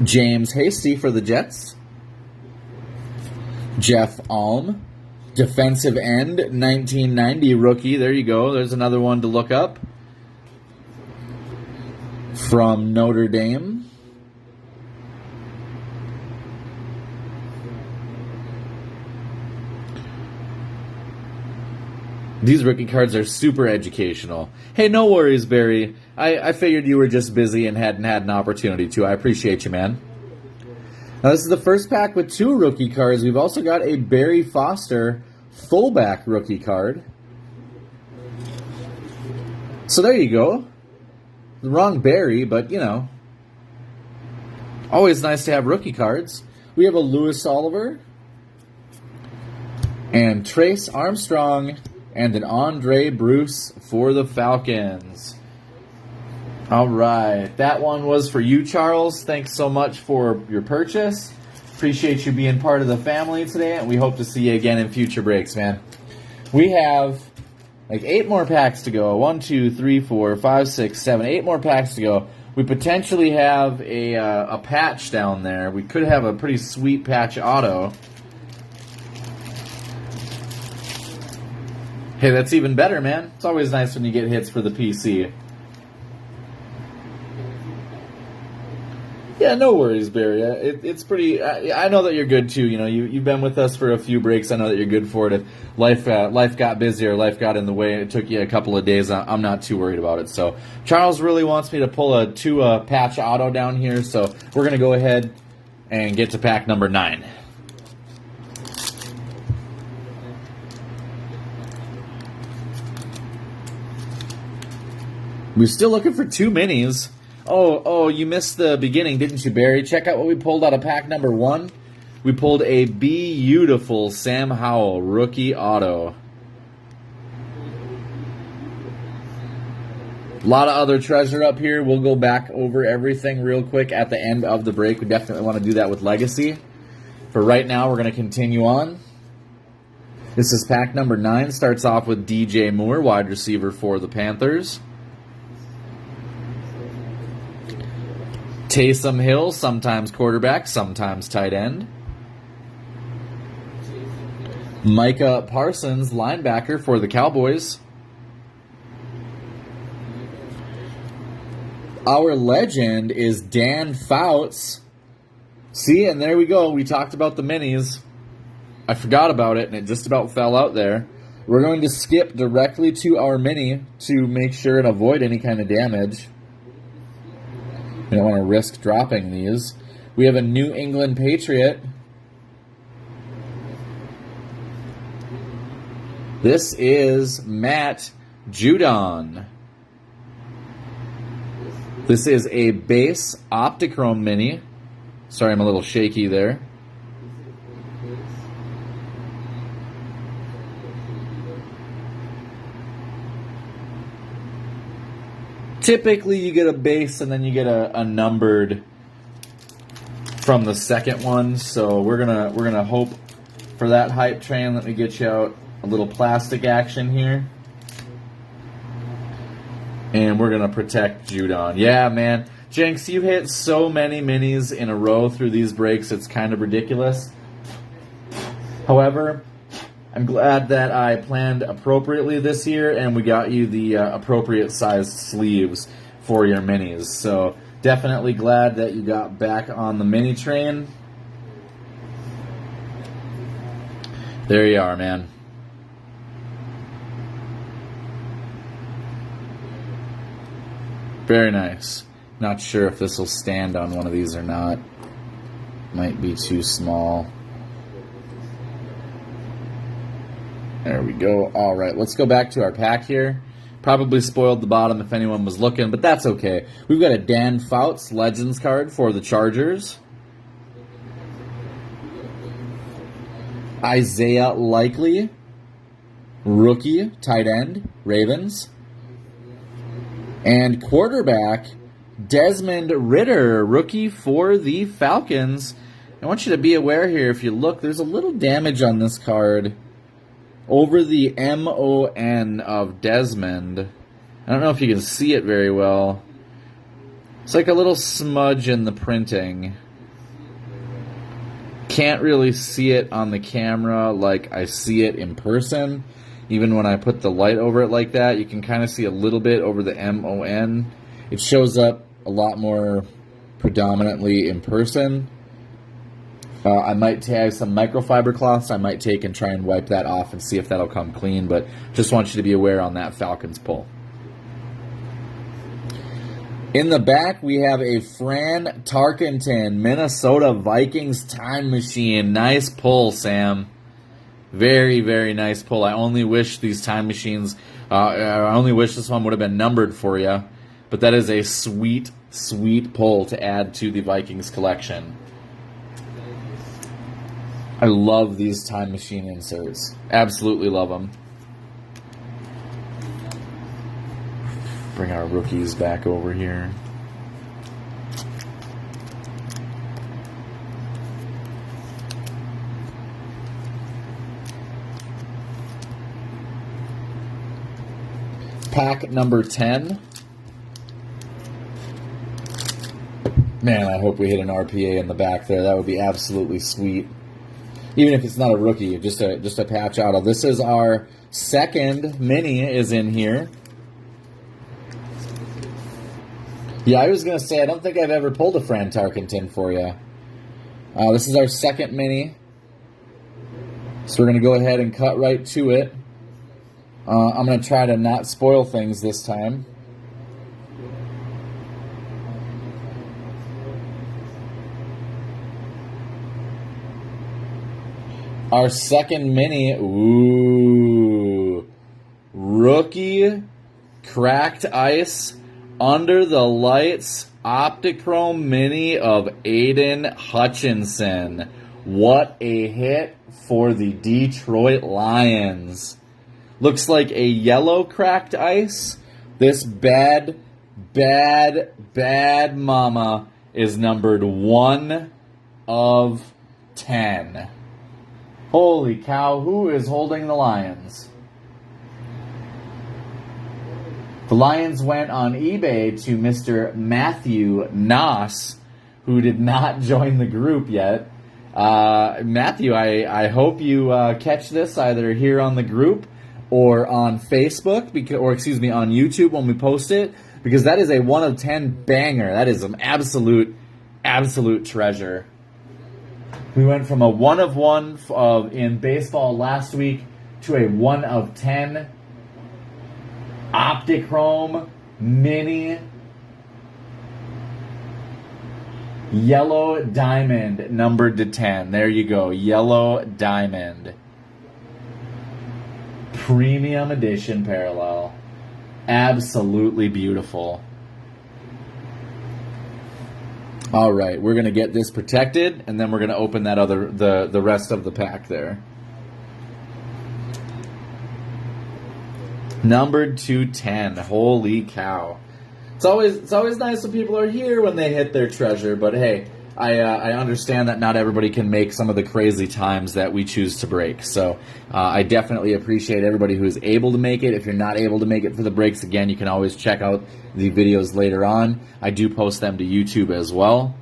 James Hasty for the Jets. Jeff Alm, defensive end, 1990 rookie. There you go. There's another one to look up. From Notre Dame. These rookie cards are super educational. Hey, no worries, Barry. I figured you were just busy and hadn't had an opportunity to. I appreciate you, man. Now, this is the first pack with 2 rookie cards. We've also got a Barry Foster fullback rookie card. So there you go. The wrong Barry, but, you know. Always nice to have rookie cards. We have a Louis Oliver. And Trace Armstrong. And an Andre Bruce for the Falcons. All right. That one was for you, Charles. Thanks so much for your purchase. Appreciate you being part of the family today, and we hope to see you again in future breaks, man. We have like 8 more packs to go. 1, 2, 3, 4, 5, 6, 7, 8 more packs to go. We potentially have a patch down there. We could have a pretty sweet patch auto. Hey, that's even better, man. It's always nice when you get hits for the PC. Yeah, no worries, Barry. It's pretty. I know that you're good too. You know, you've been with us for a few breaks. I know that you're good for it. If life got busy or life got in the way, and it took you a couple of days, I'm not too worried about it. So Charles really wants me to pull a 2 patch auto down here. So we're gonna go ahead and get to pack number 9. We're still looking for 2 minis. Oh, you missed the beginning, didn't you, Barry? Check out what we pulled out of pack number 1. We pulled a beautiful Sam Howell rookie auto. A lot of other treasure up here. We'll go back over everything real quick at the end of the break. We definitely want to do that with Legacy. For right now, we're going to continue on. This is pack number 9. Starts off with DJ Moore, wide receiver for the Panthers. Taysom Hill, sometimes quarterback, sometimes tight end. Micah Parsons, linebacker for the Cowboys. Our legend is Dan Fouts. See, and there we go. We talked about the minis. I forgot about it, and it just about fell out there. We're going to skip directly to our mini to make sure and avoid any kind of damage. We don't want to risk dropping these. We have a New England Patriot. This is Matt Judon. This is a base Optichrome mini. Sorry, I'm a little shaky there. Typically, you get a base and then you get a numbered from the second one. So we're gonna hope for that hype train. Let me get you out a little plastic action here, and we're gonna protect Judon. Yeah, man, Jenks, you hit so many minis in a row through these breaks. It's kind of ridiculous. However, I'm glad that I planned appropriately this year, and we got you the appropriate sized sleeves for your minis. So definitely glad that you got back on the mini train. There you are, man. Very nice. Not sure if this will stand on one of these or not. Might be too small. There we go. All right, let's go back to our pack here. Probably spoiled the bottom if anyone was looking, but that's okay. We've got a Dan Fouts Legends card for the Chargers. Isaiah Likely, rookie, tight end, Ravens. And quarterback, Desmond Ridder, rookie for the Falcons. I want you to be aware here, if you look, there's a little damage on this card over the MON of Desmond. I don't know if you can see it very well. It's like a little smudge in the printing. Can't really see it on the camera like I see it in person. Even when I put the light over it like that, you can kind of see a little bit over the MON. It shows up a lot more predominantly in person. I might have some microfiber cloths I might take and try and wipe that off and see if that'll come clean, but just want you to be aware on that Falcons pull. In the back, we have a Fran Tarkenton, Minnesota Vikings time machine. Nice pull, Sam. Very, very nice pull. I only wish these time machines, I only wish this one would have been numbered for you, but that is a sweet, sweet pull to add to the Vikings collection. I love these time machine inserts. Absolutely love them. Bring our rookies back over here. Pack number 10. Man, I hope we hit an RPA in the back there. That would be absolutely sweet. Even if it's not a rookie, just a patch auto. This is our second mini is in here. Yeah, I was going to say, I don't think I've ever pulled a Fran Tarkenton for you. This is our second mini. So we're going to go ahead and cut right to it. I'm going to try to not spoil things this time. Our second mini, ooh, rookie cracked ice under the lights Optichrome mini of Aiden Hutchinson. What a hit for the Detroit Lions. Looks like a yellow cracked ice. This bad mama is numbered 1 of 10. Holy cow, who is holding the Lions? The Lions went on eBay to Mr. Matthew Noss, who did not join the group yet. Matthew, I hope you catch this either here on the group or on Facebook, on YouTube when we post it, because that is a 1 of 10 banger. That is an absolute treasure. We went from a 1 of 1 in baseball last week to a 1 of 10 Optichrome mini yellow diamond numbered to 10. There you go, yellow diamond. Premium edition parallel. Absolutely beautiful. All right, we're going to get this protected, and then we're going to open that the rest of the pack there. Numbered to 10. Holy cow. It's always nice when people are here when they hit their treasure, but hey, I understand that not everybody can make some of the crazy times that we choose to break. So I definitely appreciate everybody who is able to make it. If you're not able to make it for the breaks, again, you can always check out the videos later on. I do post them to YouTube as well.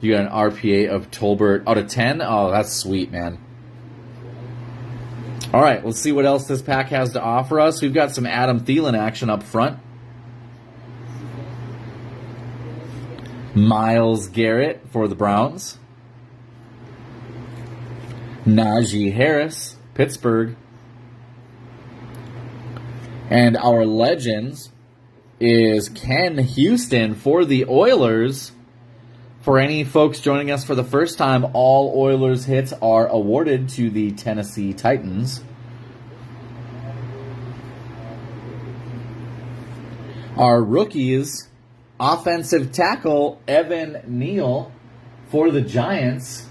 You got an RPA of Tolbert out of 10. Oh, that's sweet, man. All right, let's see what else this pack has to offer us. We've got some Adam Thielen action up front. Myles Garrett for the Browns. Najee Harris, Pittsburgh. And our Legends is Ken Houston for the Oilers. For any folks joining us for the first time, all Oilers hits are awarded to the Tennessee Titans. Our rookies, offensive tackle Evan Neal for the Giants.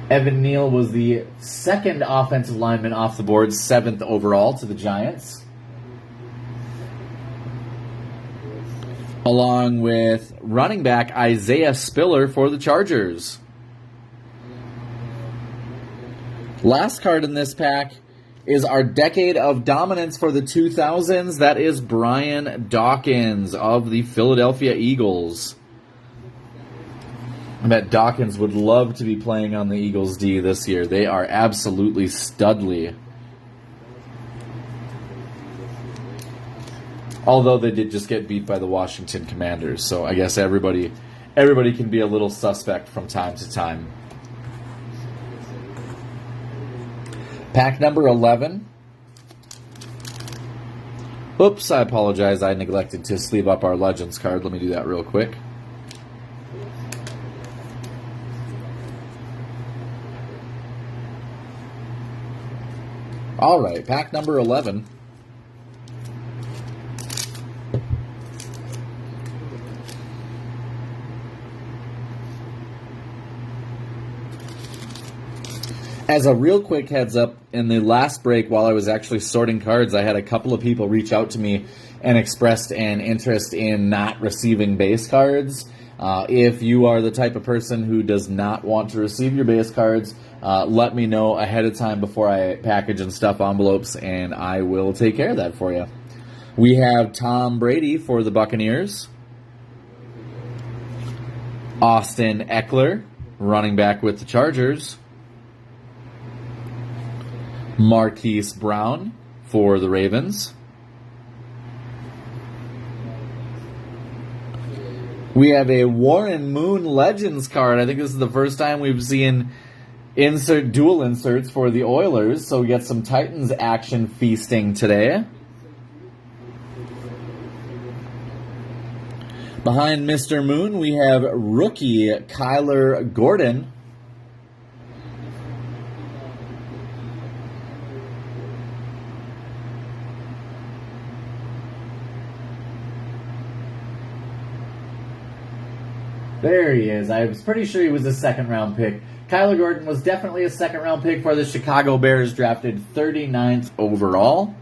Evan Neal was the second offensive lineman off the board, 7th overall to the Giants. Along with running back Isaiah Spiller for the Chargers. Last card in this pack is our Decade of Dominance for the 2000s. That is Brian Dawkins of the Philadelphia Eagles. I bet Dawkins would love to be playing on the Eagles D this year. They are absolutely studly. Although they did just get beat by the Washington Commanders, so I guess everybody can be a little suspect from time to time. Pack number 11. Oops, I apologize. I neglected to sleeve up our Legends card. Let me do that real quick. All right, pack number 11. As a real quick heads up, in the last break while I was actually sorting cards, I had a couple of people reach out to me and expressed an interest in not receiving base cards. If you are the type of person who does not want to receive your base cards, let me know ahead of time before I package and stuff envelopes, and I will take care of that for you. We have Tom Brady for the Buccaneers. Austin Eckler, running back with the Chargers. Marquise Brown for the Ravens. We have a Warren Moon Legends card. I think this is the first time we've seen dual inserts for the Oilers, so we get some Titans action feasting today. Behind Mr. Moon, we have rookie Kyler Gordon. There he is. I was pretty sure he was a second-round pick. Kyler Gordon was definitely a second-round pick for the Chicago Bears, drafted 39th overall.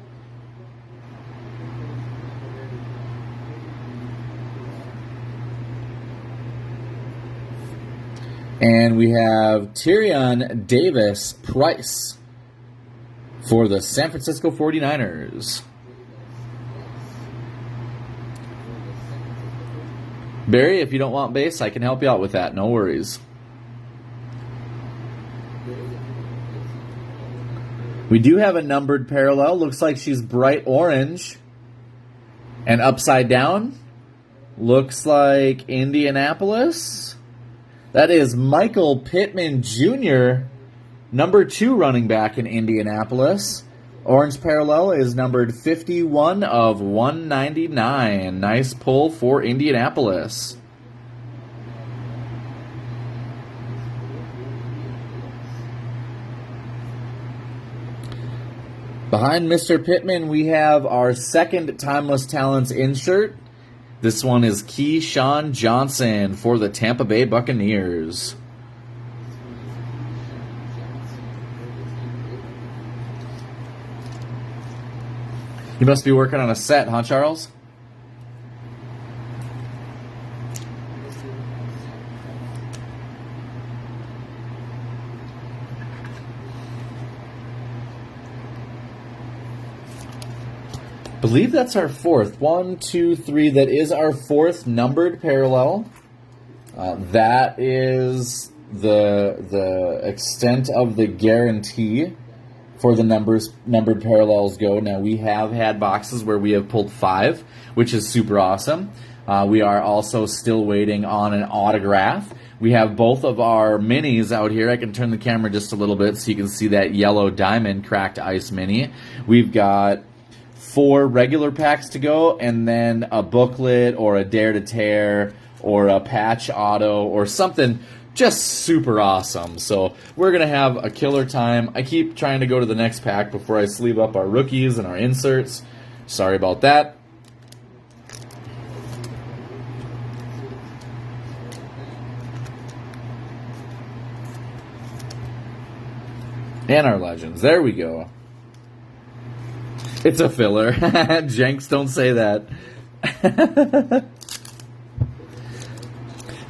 And we have Tyrion Davis Price for the San Francisco 49ers. Barry, if you don't want base, I can help you out with that. No worries. We do have a numbered parallel. Looks like she's bright orange and upside down. Looks like Indianapolis. That is Michael Pittman Jr., number 2 running back in Indianapolis. Orange parallel is numbered 51 of 199. Nice pull for Indianapolis. Behind Mr. Pittman, we have our second Timeless Talents insert. This one is Keyshawn Johnson for the Tampa Bay Buccaneers. You must be working on a set, huh, Charles? Believe that's our fourth. 1, 2, 3. That is our fourth numbered parallel. That is the extent of the guarantee for the numbered parallels go. Now, we have had boxes where we have pulled 5, which is super awesome. We are also still waiting on an autograph. We have both of our minis out here. I can turn the camera just a little bit so you can see that yellow diamond cracked ice mini. We've got 4 regular packs to go, and then a booklet or a Dare to Tear or a patch auto or something just super awesome. So we're going to have a killer time. I keep trying to go to the next pack before I sleeve up our rookies and our inserts. Sorry about that. And our legends. There we go. It's a filler. Jenks, don't say that.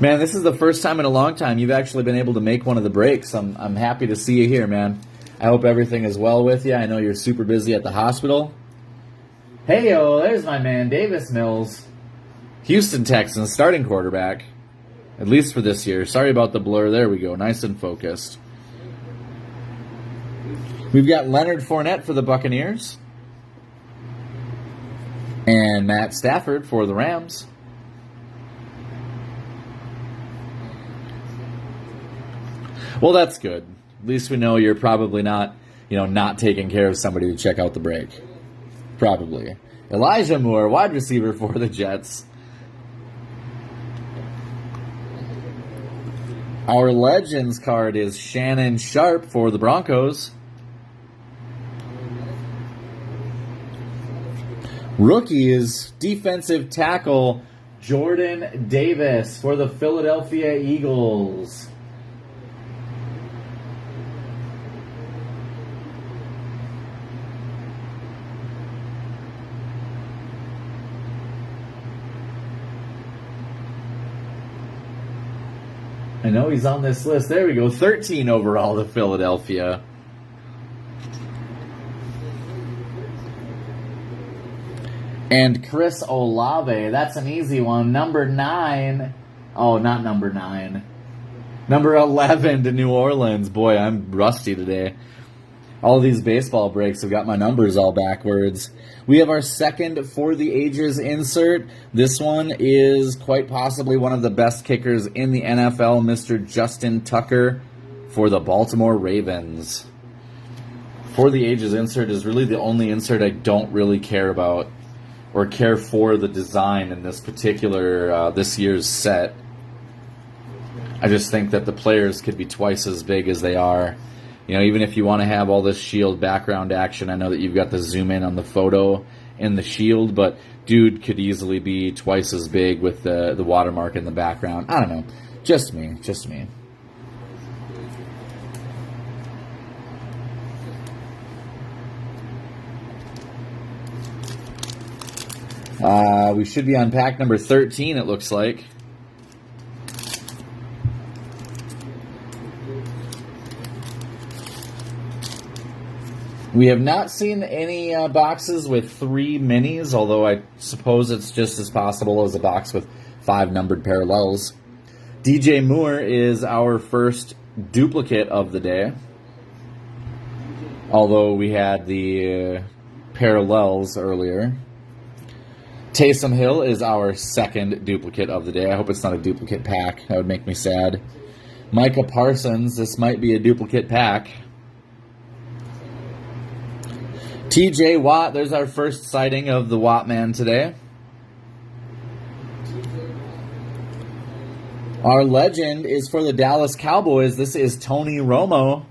Man, this is the first time in a long time you've actually been able to make one of the breaks. I'm happy to see you here, man. I hope everything is well with you. I know you're super busy at the hospital. Hey-yo, there's my man, Davis Mills. Houston Texans starting quarterback, at least for this year. Sorry about the blur. There we go. Nice and focused. We've got Leonard Fournette for the Buccaneers. And Matt Stafford for the Rams. Well, that's good. At least we know you're probably not taking care of somebody to check out the break. Probably. Elijah Moore, wide receiver for the Jets. Our Legends card is Shannon Sharp for the Broncos. Rookie is defensive tackle Jordan Davis for the Philadelphia Eagles. I know he's on this list. There we go. 13 overall to Philadelphia. And Chris Olave, that's an easy one. Number 9. Oh, not number 9. Number 11 to New Orleans. Boy, I'm rusty today. All of these baseball breaks have got my numbers all backwards. We have our second For the Ages insert. This one is quite possibly one of the best kickers in the NFL, Mr. Justin Tucker for the Baltimore Ravens. For the Ages insert is really the only insert I don't really care about or care for the design in this particular, this year's set. I just think that the players could be twice as big as they are. You know, even if you want to have all this Shield background action, I know that you've got the zoom in on the photo in the Shield, but dude could easily be twice as big with the watermark in the background. I don't know. Just me. We should be on pack number 13, it looks like. We have not seen any boxes with 3 minis, although I suppose it's just as possible as a box with 5 numbered parallels. DJ Moore is our first duplicate of the day, although we had the parallels earlier. Taysom Hill is our second duplicate of the day. I hope it's not a duplicate pack. That would make me sad. Micah Parsons, this might be a duplicate pack. TJ Watt, there's our first sighting of the Watt man today. Our legend is for the Dallas Cowboys. This is Tony Romo.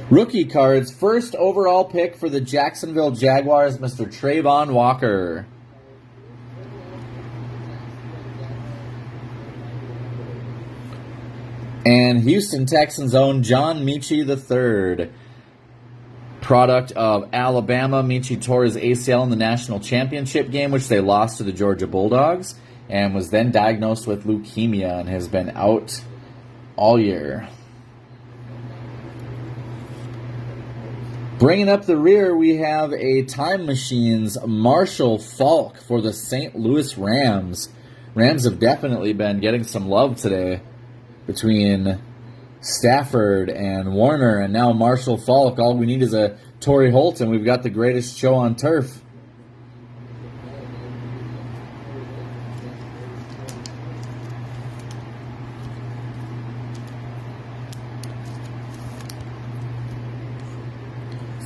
Rookie cards, first overall pick for the Jacksonville Jaguars, Mr. Trayvon Walker. And Houston Texans' own John Mechie III. Product of Alabama. Mechie tore his ACL in the national championship game, which they lost to the Georgia Bulldogs, and was then diagnosed with leukemia and has been out all year. Bringing up the rear, we have a Time Machines Marshall Faulk for the St. Louis Rams. Rams have definitely been getting some love today between Stafford and Warner, and now Marshall Faulk. All we need is a Torrey Holt, and we've got the greatest show on turf.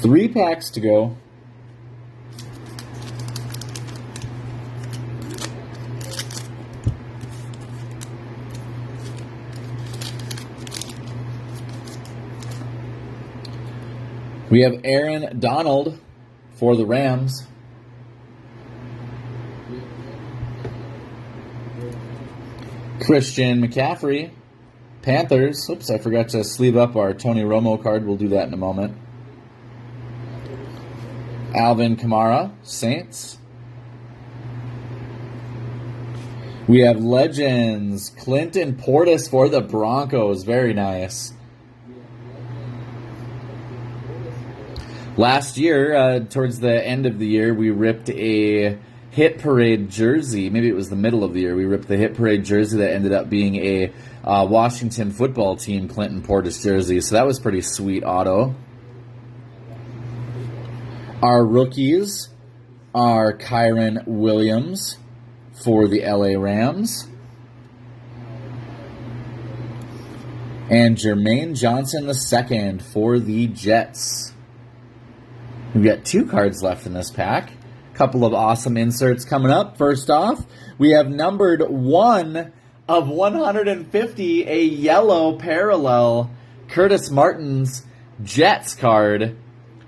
Three packs to go. We have Aaron Donald for the Rams. Christian McCaffrey, Panthers. Oops, I forgot to sleeve up our Tony Romo card. We'll do that in a moment. Alvin Kamara, Saints. We have Legends, Clinton Portis for the Broncos. Very nice. Last year, towards the end of the year, we ripped a Hit Parade jersey. Maybe it was the middle of the year. We ripped the Hit Parade jersey that ended up being a Washington football team Clinton Portis jersey. So that was pretty sweet auto. Our rookies are Kyron Williams for the LA Rams and Jermaine Johnson II for the Jets. We've got 2 cards left in this pack. A couple of awesome inserts coming up. First off, we have numbered 1 of 150, a yellow parallel Curtis Martin's Jets card.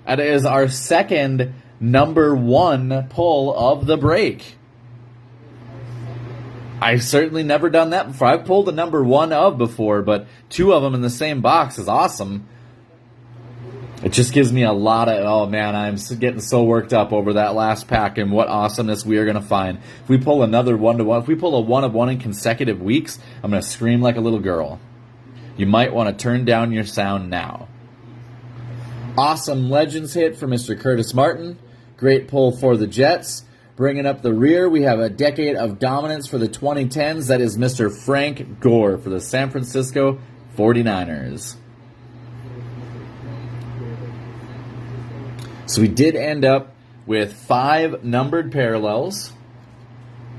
That is our second number 1 pull of the break. I've certainly never done that before. I've pulled a number 1 of before, but 2 of them in the same box is awesome. It just gives me a lot of, oh man, I'm getting so worked up over that last pack and what awesomeness we are going to find. If we pull another 1-to-1, if we pull a 1 of 1 in consecutive weeks, I'm going to scream like a little girl. You might want to turn down your sound now. Awesome Legends hit for Mr. Curtis Martin. Great pull for the Jets. Bringing up the rear, we have a decade of dominance for the 2010s. That is Mr. Frank Gore for the San Francisco 49ers. So we did end up with 5 numbered parallels.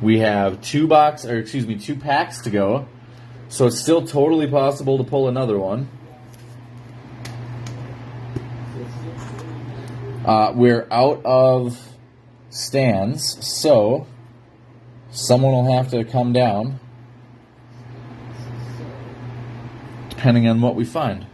We have 2 packs to go. So it's still totally possible to pull another one. We're out of stands, so someone will have to come down, depending on what we find.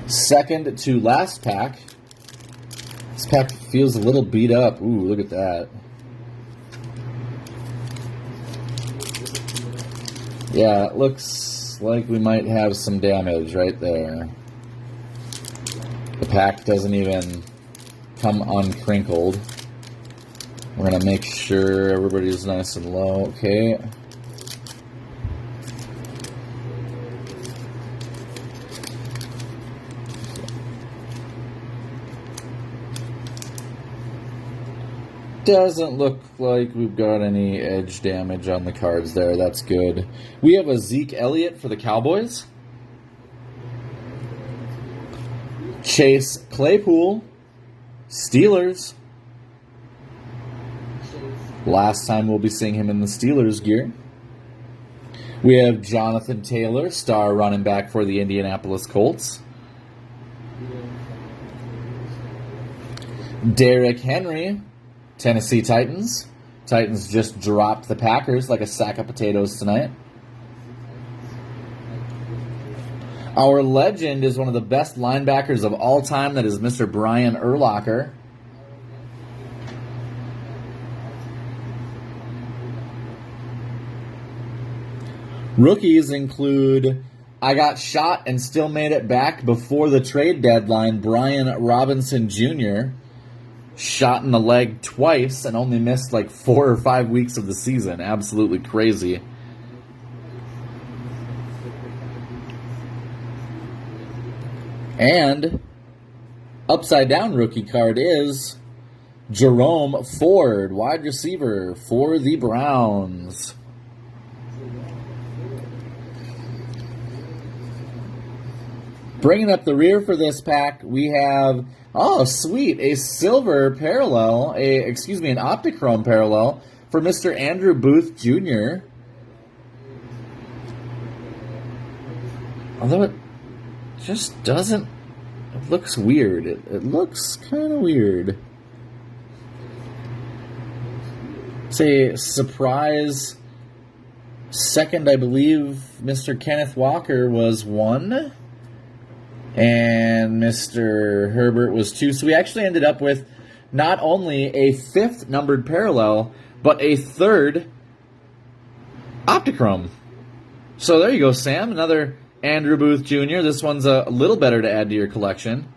Second to last pack. This pack feels a little beat up. Ooh, look at that. Yeah, it looks like we might have some damage right there. The pack doesn't even come uncrinkled. We're going to make sure everybody's nice and low. Okay. Doesn't look like we've got any edge damage on the cards there. That's good. We have a Zeke Elliott for the Cowboys. Chase Claypool, Steelers. Last time we'll be seeing him in the Steelers gear. We have Jonathan Taylor, star running back for the Indianapolis Colts. Derrick Henry, Tennessee Titans. Titans just dropped the Packers like a sack of potatoes tonight. Our legend is one of the best linebackers of all time. That is Mr. Brian Urlacher. Rookies include, I got shot and still made it back before the trade deadline, Brian Robinson Jr., shot in the leg twice and only missed like 4 or 5 weeks of the season. Absolutely crazy. And upside down rookie card is Jerome Ford, wide receiver for the Browns. Bringing up the rear for this pack, we have, oh, sweet, a silver parallel, an Optichrome parallel for Mr. Andrew Booth Jr. Although it just doesn't, it looks weird. It looks kind of weird. It's a surprise second, I believe Mr. Kenneth Walker was 1. And Mr. Herbert was 2. So we actually ended up with not only a 5th numbered parallel, but a 3rd Optichrome. So there you go, Sam. Another Andrew Booth Jr. This one's a little better to add to your collection.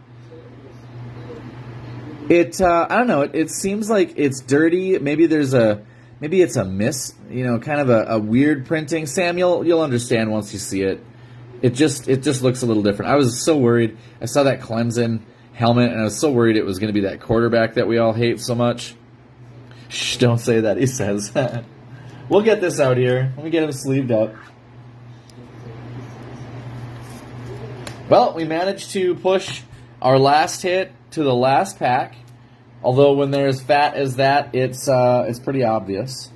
I don't know. It seems like it's dirty. Maybe it's a miss. Kind of a weird printing. Sam, you'll understand once you see it. It just looks a little different. I was so worried. I saw that Clemson helmet, and I was so worried it was going to be that quarterback that we all hate so much. Shh, don't say that, he says. We'll get this out here. Let me get him sleeved up. Well, we managed to push our last hit to the last pack. Although when they're as fat as that, it's pretty obvious.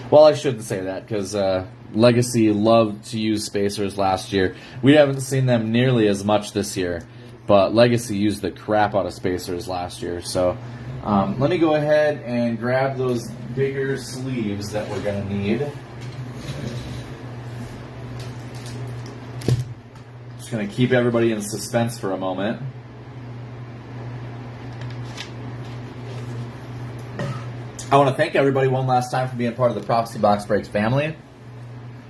Well, I shouldn't say that, because Legacy loved to use spacers last year. We haven't seen them nearly as much this year, but Legacy used the crap out of spacers last year. So let me go ahead and grab those bigger sleeves that we're going to need. Just going to keep everybody in suspense for a moment. I want to thank everybody one last time for being part of the Prophecy Box Breaks family.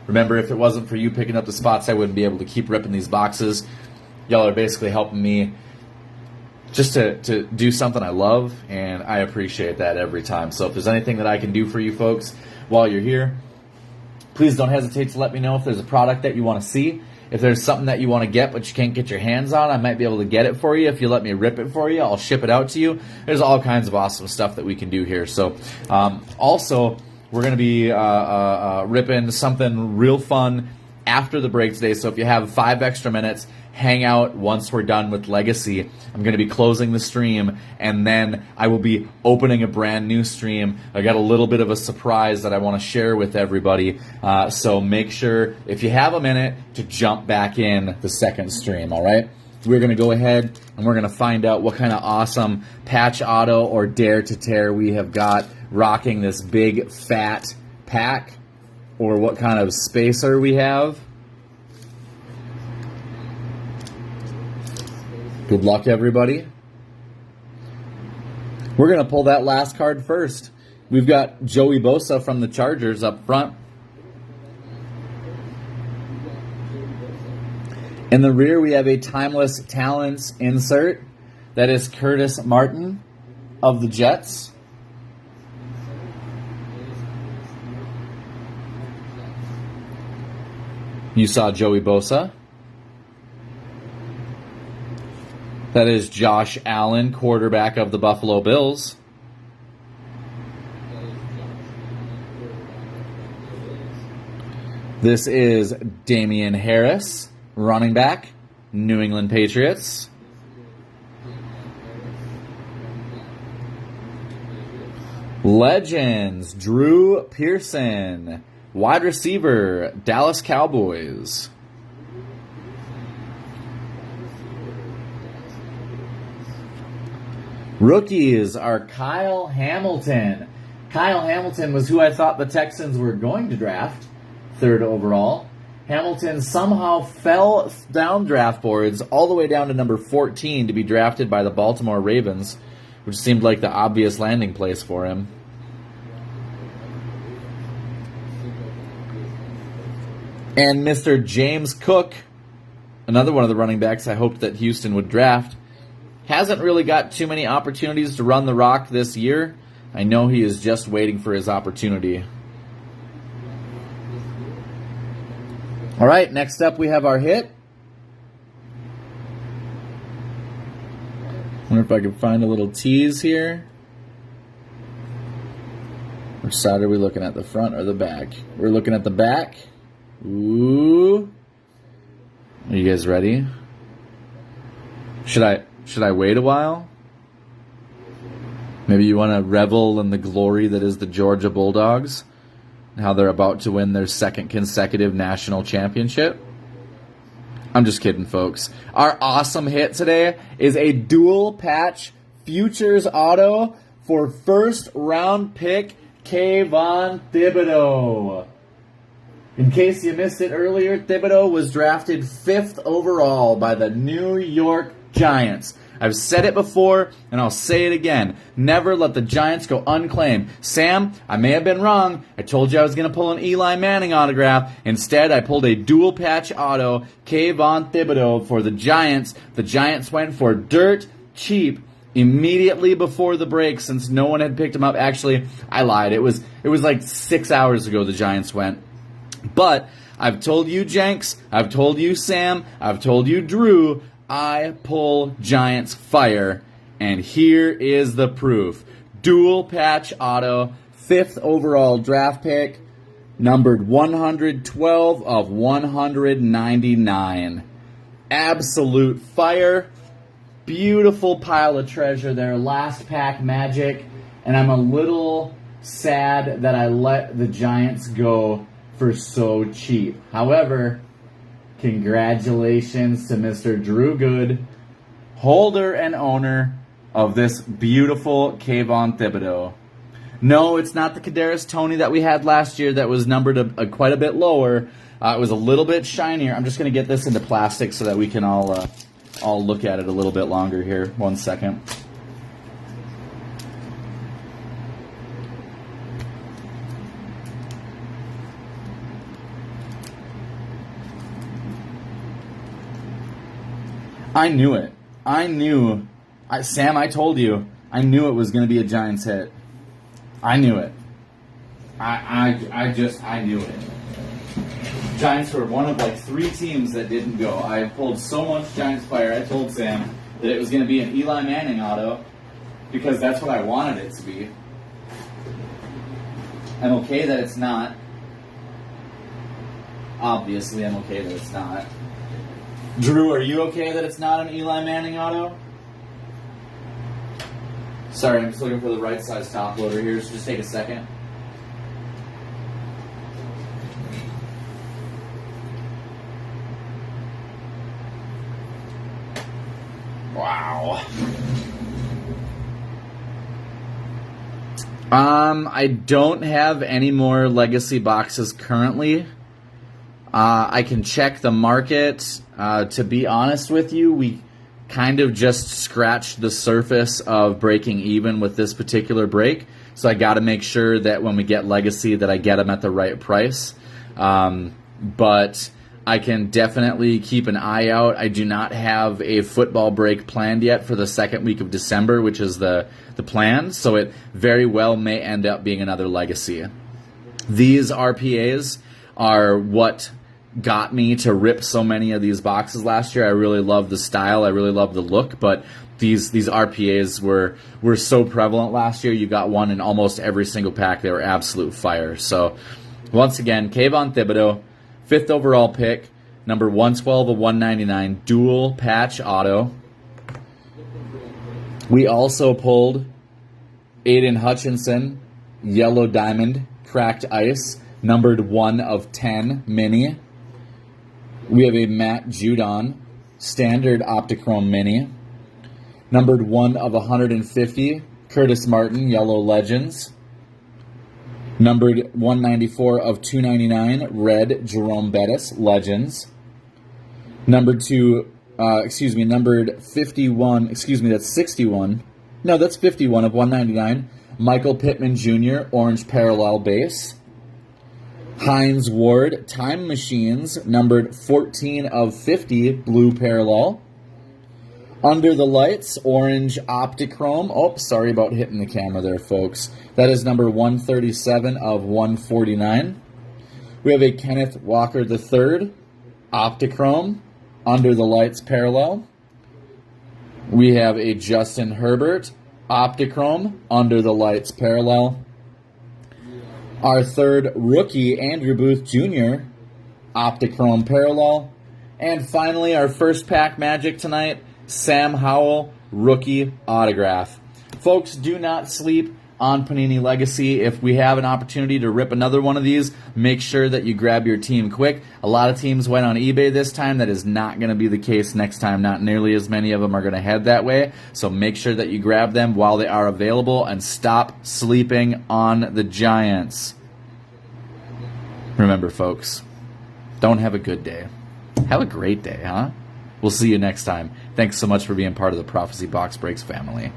Remember, if it wasn't for you picking up the spots, I wouldn't be able to keep ripping these boxes. Y'all are basically helping me just to do something I love, and I appreciate that every time. So if there's anything that I can do for you folks while you're here, please don't hesitate to let me know if there's a product that you want to see. If there's something that you want to get but you can't get your hands on, I might be able to get it for you. If you let me rip it for you, I'll ship it out to you. There's all kinds of awesome stuff that we can do here. So also, we're going to be ripping something real fun after the break today. So if you have 5 extra minutes, hang out once we're done with Legacy. I'm going to be closing the stream, and then I will be opening a brand new stream. I got a little bit of a surprise that I want to share with everybody. So make sure, if you have a minute, to jump back in the second stream, all right? We're going to go ahead and we're going to find out what kind of awesome patch auto or dare to tear we have got rocking this big fat pack, or what kind of spacer we have. Good luck, everybody. We're going to pull that last card first. We've got Joey Bosa from the Chargers up front. In the rear, we have a Timeless Talents insert. That is Curtis Martin of the Jets. You saw Joey Bosa. That is Josh Allen, quarterback of the Buffalo Bills. This is Damian Harris, running back, New England Patriots. Legends, Drew Pearson, wide receiver, Dallas Cowboys. Rookies are Kyle Hamilton. Kyle Hamilton was who I thought the Texans were going to draft, 3rd overall. Hamilton somehow fell down draft boards all the way down to number 14 to be drafted by the Baltimore Ravens, which seemed like the obvious landing place for him. And Mr. James Cook, another one of the running backs I hoped that Houston would draft, hasn't really got too many opportunities to run the rock this year. I know he is just waiting for his opportunity. All right, next up we have our hit. Wonder if I can find a little tease here. Which side are we looking at, the front or the back? We're looking at the back. Ooh. Are you guys ready? Should I wait a while? Maybe you want to revel in the glory that is the Georgia Bulldogs and how they're about to win their 2nd consecutive national championship? I'm just kidding, folks. Our awesome hit today is a dual patch futures auto for 1st round pick Kayvon Thibodeau. In case you missed it earlier, Thibodeau was drafted 5th overall by the New York Giants. I've said it before, and I'll say it again. Never let the Giants go unclaimed. Sam, I may have been wrong. I told you I was going to pull an Eli Manning autograph. Instead, I pulled a dual patch auto, Kayvon Thibodeau, for the Giants. The Giants went for dirt cheap immediately before the break, since no one had picked him up. Actually, I lied. It was like 6 hours ago the Giants went. But I've told you, Jenks, I've told you, Sam, I've told you, Drew, I pull Giants fire, and here is the proof. Dual patch auto, 5th overall draft pick, numbered 112 of 199. Absolute fire. Beautiful pile of treasure there. Last pack magic. And I'm a little sad that I let the Giants go for so cheap. However, congratulations to Mr. Drew Good, holder and owner of this beautiful Kayvon Thibodeau. No, it's not the Kadarius Toney that we had last year that was numbered quite a bit lower. It was a little bit shinier. I'm just going to get this into plastic so that we can all look at it a little bit longer here. 1 second. I knew it. I knew Sam, I told you. I knew it was going to be a Giants hit. I knew it. I knew it. Giants were one of like 3 teams that didn't go. I pulled so much Giants fire. I told Sam that it was going to be an Eli Manning auto because that's what I wanted it to be. I'm okay that it's not. Obviously, I'm okay that it's not. Drew, are you okay that it's not an Eli Manning auto? Sorry, I'm just looking for the right size top loader here, so just take a second. Wow. I don't have any more legacy boxes currently. I can check the market. To be honest with you, we kind of just scratched the surface of breaking even with this particular break. So I got to make sure that when we get legacy that I get them at the right price. But I can definitely keep an eye out. I do not have a football break planned yet for the second week of December, which is the plan. So it very well may end up being another legacy. These RPAs are what got me to rip so many of these boxes last year. I really love the style. I really love the look, but these RPAs were so prevalent last year. You got one in almost every single pack. They were absolute fire. So once again, Kayvon Thibodeau, 5th overall pick, number 112 of 199, dual patch auto. We also pulled Aiden Hutchinson, yellow diamond, cracked ice, numbered 1 of 10 mini. We have a Matt Judon, standard Optichrome mini, numbered 1 of 150, Curtis Martin, yellow legends. Numbered 194 of 299, red Jerome Bettis, legends. Numbered 51, that's 61. No, that's 51 of 199, Michael Pittman Jr., orange parallel base. Hines Ward, Time Machines, numbered 14 of 50, blue parallel. Under the Lights, orange Optichrome. Oh, sorry about hitting the camera there, folks. That is number 137 of 149. We have a Kenneth Walker III, Optichrome, Under the Lights parallel. We have a Justin Herbert, Optichrome, Under the Lights parallel. Our third rookie, Andrew Booth Jr., Optichrome parallel. And finally, our first pack magic tonight, Sam Howell, rookie autograph. Folks, do not sleep on Panini Legacy. If we have an opportunity to rip another one of these, make sure that you grab your team quick. A lot of teams went on eBay this time. That is not going to be the case next time. Not nearly as many of them are going to head that way. So make sure that you grab them while they are available and stop sleeping on the Giants. Remember, folks, don't have a good day. Have a great day, huh? We'll see you next time. Thanks so much for being part of the Prophecy Box Breaks family.